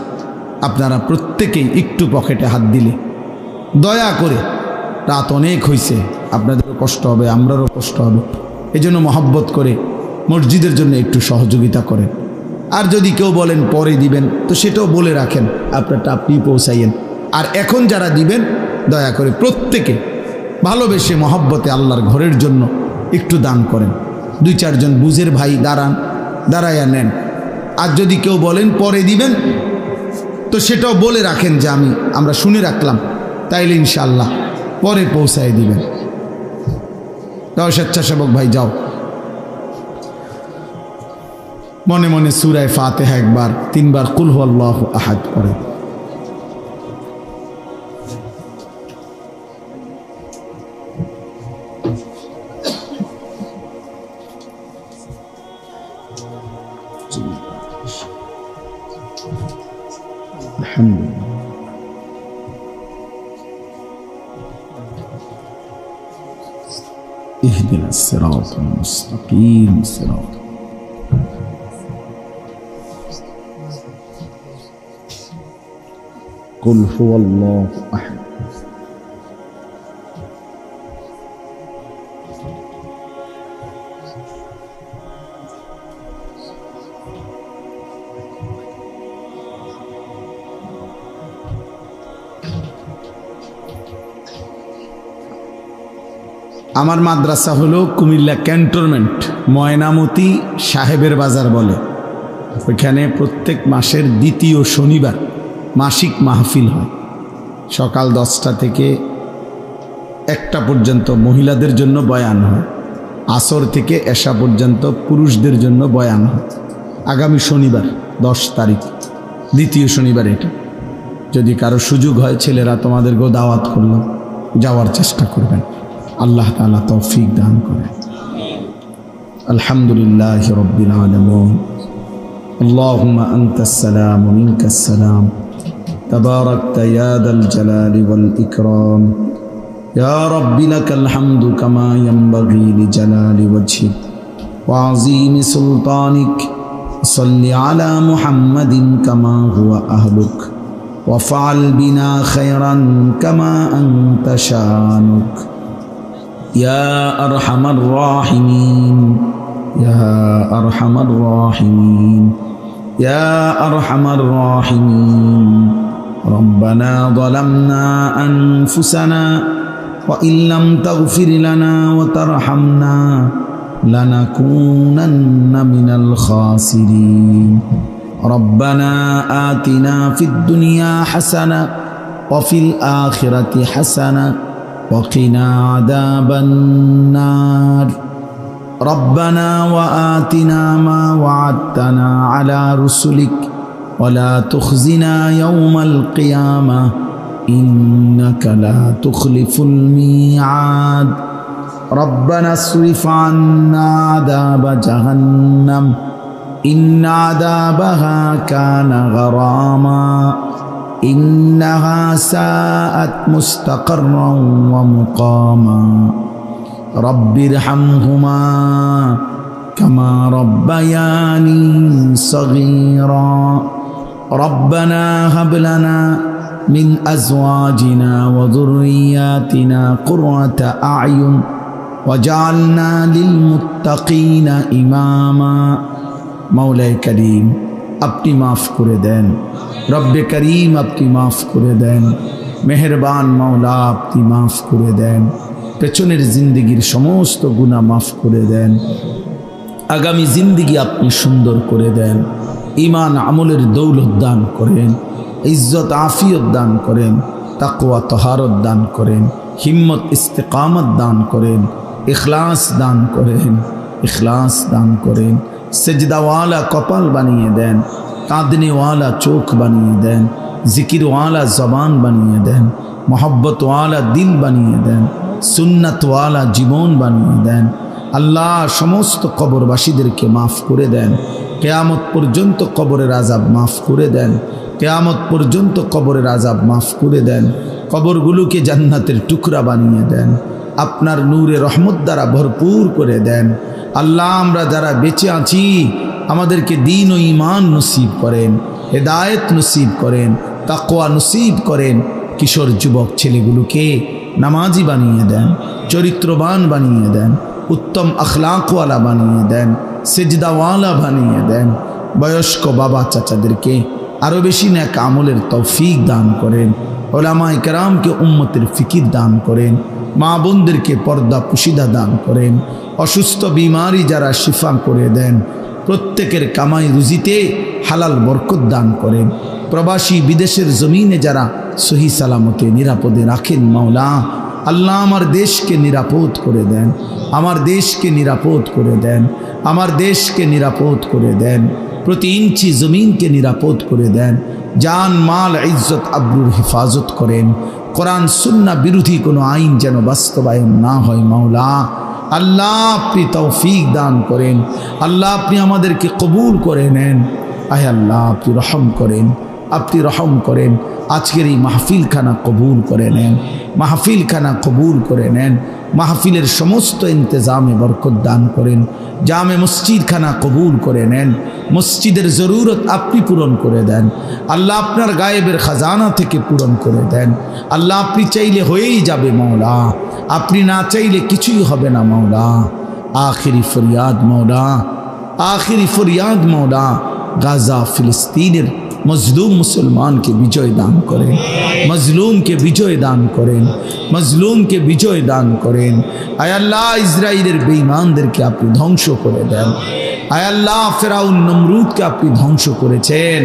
আপনারা প্রত্যেকেই একটু পকেটে হাত দিলে দয়া করে, রাত অনেক হয়েছে, আপনাদেরও কষ্ট হবে, আমরারও কষ্ট হবে, এজন্য মহব্বত করে মসজিদের জন্য একটু সহযোগিতা করেন। আর যদি কেউ বলেন পরে দিবেন, তো সেটাও বলে রাখেন, আপনারটা আপনি পৌঁছাইয়েন। আর এখন যারা দিবেন, দয়া করে প্রত্যেকে ভালোবেসে মহব্বতে আল্লাহর ঘরের জন্য একটু দান করেন। 2-4 জন বুঝের ভাই দাঁড়াইয়া নেন। আর যদি কেউ বলেন পরে দিবেন, তো সেটাও বলে রাখেন যে আমরা শুনে রাখলাম, তাইলে ইনশাআল্লাহ পরে পৌঁছায় দিবেন। তাও স্বেচ্ছাসেবক ভাই যাও, মনে মনে সূরা ফাতিহা একবার, 3 বার কুল হুয়াল্লাহু আহাদ পড়ে। اهدنا الصراط المستقيم صراط قل هو الله احد আমার মাদ্রাসা হলো কুমিল্লা ক্যান্টনমেন্ট, ময়নামতি সাহেবের বাজার বলে। ওইখানে প্রত্যেক মাসের 2য় শনিবার মাসিক মাহফিল হয়। সকাল 10টা থেকে 1টা পর্যন্ত মহিলাদের জন্য বয়ান হয়, আসর থেকে এশা পর্যন্ত পুরুষদের জন্য বয়ান হয়। আগামী শনিবার 10 তারিখ, 2য় শনিবার এটা। যদি কারো সুযোগ হয়, ছেলেরা তোমাদেরকেও দাওয়াত করলাম, যাওয়ার চেষ্টা করবেন। আল্লাহ তাআলা তৌফিক দান করেন। আলহামদুলিল্লাহি রাব্বিল আলামিন। আল্লাহুম্মা আনতাস সালাম ওয়া মিনকাস সালাম, তাবারাকতা ইয়া দাল জালালি ওয়াল ইকরাম। ইয়া রাব্বি লাকাল হামদু কামা ইয়ানবাগি লিজালালি ওয়াজহিক ওয়া আযীমি সুলতানিক। সাল্লি আলা মুহাম্মাদিন কামা হুয়া আহলুক ওয়া ফাআল বিনা খায়রান কামা আনতা শানুক। يا أرحم الراحمين يا أرحم الراحمين يا أرحم الراحمين. ربنا ظلمنا أنفسنا وإن لم تغفر لنا وترحمنا لنكونن من الخاسرين. ربنا آتنا في الدنيا حسنة وفي الآخرة حسنة وقنا عذاب النار. ربنا وآتنا ما وعدتنا على رسلك ولا تخزنا يوم القيامة إنك لا تخلف الميعاد. ربنا اصرف عنا عذاب جهنم إن عذابها كان غراما إنها ساءت مستقرا ومقاما. رب ارحمهما كما ربياني صغيرا. ربنا هب لنا من أزواجنا وذرياتنا قرة أعين وجعلنا للمتقين إماما. مولاي كريم আপনি মাফ করে দেন, রব্বে করিম আপনি মাফ করে দেন, মেহেরবান মাওলা আপনি মাফ করে দেন, পেছনের জিন্দেগির সমস্ত গুনাহ মাফ করে দেন, আগামী জিন্দেগি আপনি সুন্দর করে দেন, ঈমান আমলের দৌলত দান করেন, ইজ্জত আফিয়ত দান করেন, তাকওয়া তহারত দান করেন, হিম্মত ইস্তেকামত দান করেন, ইখলাস দান করেন, ইখলাস দান করেন, সেজদাওয়ালা কপাল বানিয়ে দেন, কাঁদনেওয়ালা চোখ বানিয়ে দেন, জিকিরওয়ালা জবান বানিয়ে দেন, মোহব্বতওয়ালা দিল বানিয়ে দেন, সুন্নাতওয়ালা জীবন বানিয়ে দেন। আল্লাহ সমস্ত কবরবাসীদেরকে মাফ করে দেন, কেয়ামত পর্যন্ত কবরের আযাব মাফ করে দেন, কেয়ামত পর্যন্ত কবরের আযাব মাফ করে দেন, কবরগুলোকে জান্নাতের টুকরা বানিয়ে দেন, আপনার নূরে রহমত দ্বারা ভরপুর করে দেন। আল্লাহ আমরা যারা বেঁচে আছি আমাদেরকে দ্বীন ও ঈমান নসিব করেন, হেদায়েত নসিব করেন, তাকওয়া নসিব করেন। কিশোর যুবক ছেলেগুলোকে নামাজি বানিয়ে দেন, চরিত্রবান বানিয়ে দেন, উত্তম আখলাকওয়ালা বানিয়ে দেন, সেজদাওয়ালা বানিয়ে দেন। বয়স্ক বাবা চাচাদেরকে আরও বেশি নেক আমলের তৌফিক দান করেন। ওলামায়ে কেরামকে উম্মতের ফিকির দান করেন। মা বোনদেরকে পর্দা পুশিদা দান করেন। অসুস্থ বিমারি যারা শিফা করে দেন, প্রত্যেকের কামাই রুজিতে হালাল বরকত দান করেন। প্রবাসী বিদেশের জমিনে যারা সহি সালামতে নিরাপদে রাখেন মাওলা, আল্লাহ আমার দেশকে নিরাপদ করে দেন, আমার দেশকে নিরাপদ করে দেন, আমার দেশকে নিরাপদ করে দেন। প্রতি ইঞ্চি জমিনকে নিরাপদ করে দেন। জান মাল ইজ্জত আব্রুর হেফাজত করেন। কোরআন সুন্নাহ বিরোধী কোনো আইন যেন বাস্তবায়ন না হয় মাওলা। আল্লাহ আপনি তৌফিক দান করেন। আল্লাহ আপনি আমাদেরকে কবুল করে নেন। আয় আল্লাহ আপনি রহম করেন, আপনি রহম করেন। আজকের এই মাহফিলখানা কবুল করে নেন, মাহফিলখানা কবুল করে নেন। মাহফিলের সমস্ত ইন্তজামে বরকত দান করেন। জামে মসজিদখানা কবুল করে নেন। মসজিদের জরুরত আপনি পূরণ করে দেন। আল্লাহ আপনার গায়েবের খাজানা থেকে পূরণ করে দেন। আল্লাহ আপনি চাইলে হয়েই যাবে মওলা, আপনি না চাইলে কিছুই হবে না মওলা। আখিরি ফরিয়াদ মওলা, আখিরি ফরিয়াদ মওলা, গাজা ফিলিস্তিনের মজলুম মুসলমানকে বিজয় দান করেন, মজলুমকে বিজয় দান করেন, মজলুমকে বিজয় দান করেন। আয় আল্লাহ ইসরায়েলের বেঈমানদেরকে আপনি ধ্বংস করে দেন। আয় আল্লাহ ফেরাউন নমরুদকে আপনি ধ্বংস করেছেন,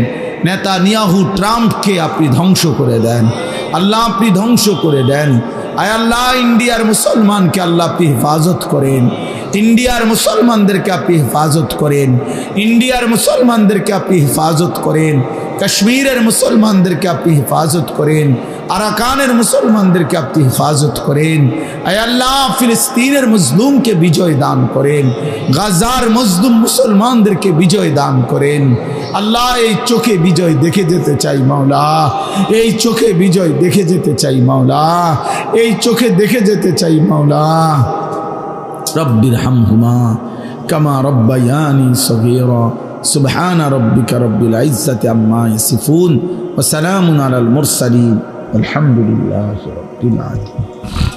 নেতানিয়াহু ট্রাম্পকে আপনি ধ্বংস করে দেন। আল্লাহ আপনি ধ্বংস করে দেন। আয় আল্লাহ ইন্ডিয়ার মুসলমানকে আল্লাহ আপনি হেফাজত করেন, ইন্ডিয়ার মুসলমানদেরকে আপনি হেফাজত করেন, ইন্ডিয়ার মুসলমানদেরকে আপনি হেফাজত করেন, কাশ্মীরের মুসলমানদেরকে আপনি হেফাজত করেন, আরাকানের মুসলমানদেরকে আপনি হেফাজত করেন। আয় আল্লাহ ফিলিস্তিনের মজলুমকে বিজয় দান করেন, গাজার মজলুম মুসলমানদেরকে বিজয় দান করেন। আল্লাহ এই চোখে বিজয় দেখে যেতে চাই মাওলা, এই চোখে বিজয় দেখে যেতে চাই মাওলা, এই চোখে দেখে যেতে চাই মাওলা। রব্বিরহামহুমা কামা রব্বায়ানি সগীরা। সুবহান রব্বিকা রব্বিল ইজ্জাতি আম্মা ইয়াসিফুন ওয়া সালামুন আলাল মুরসালিন আলহামদুলিল্লাহি রাব্বিল আলামিন।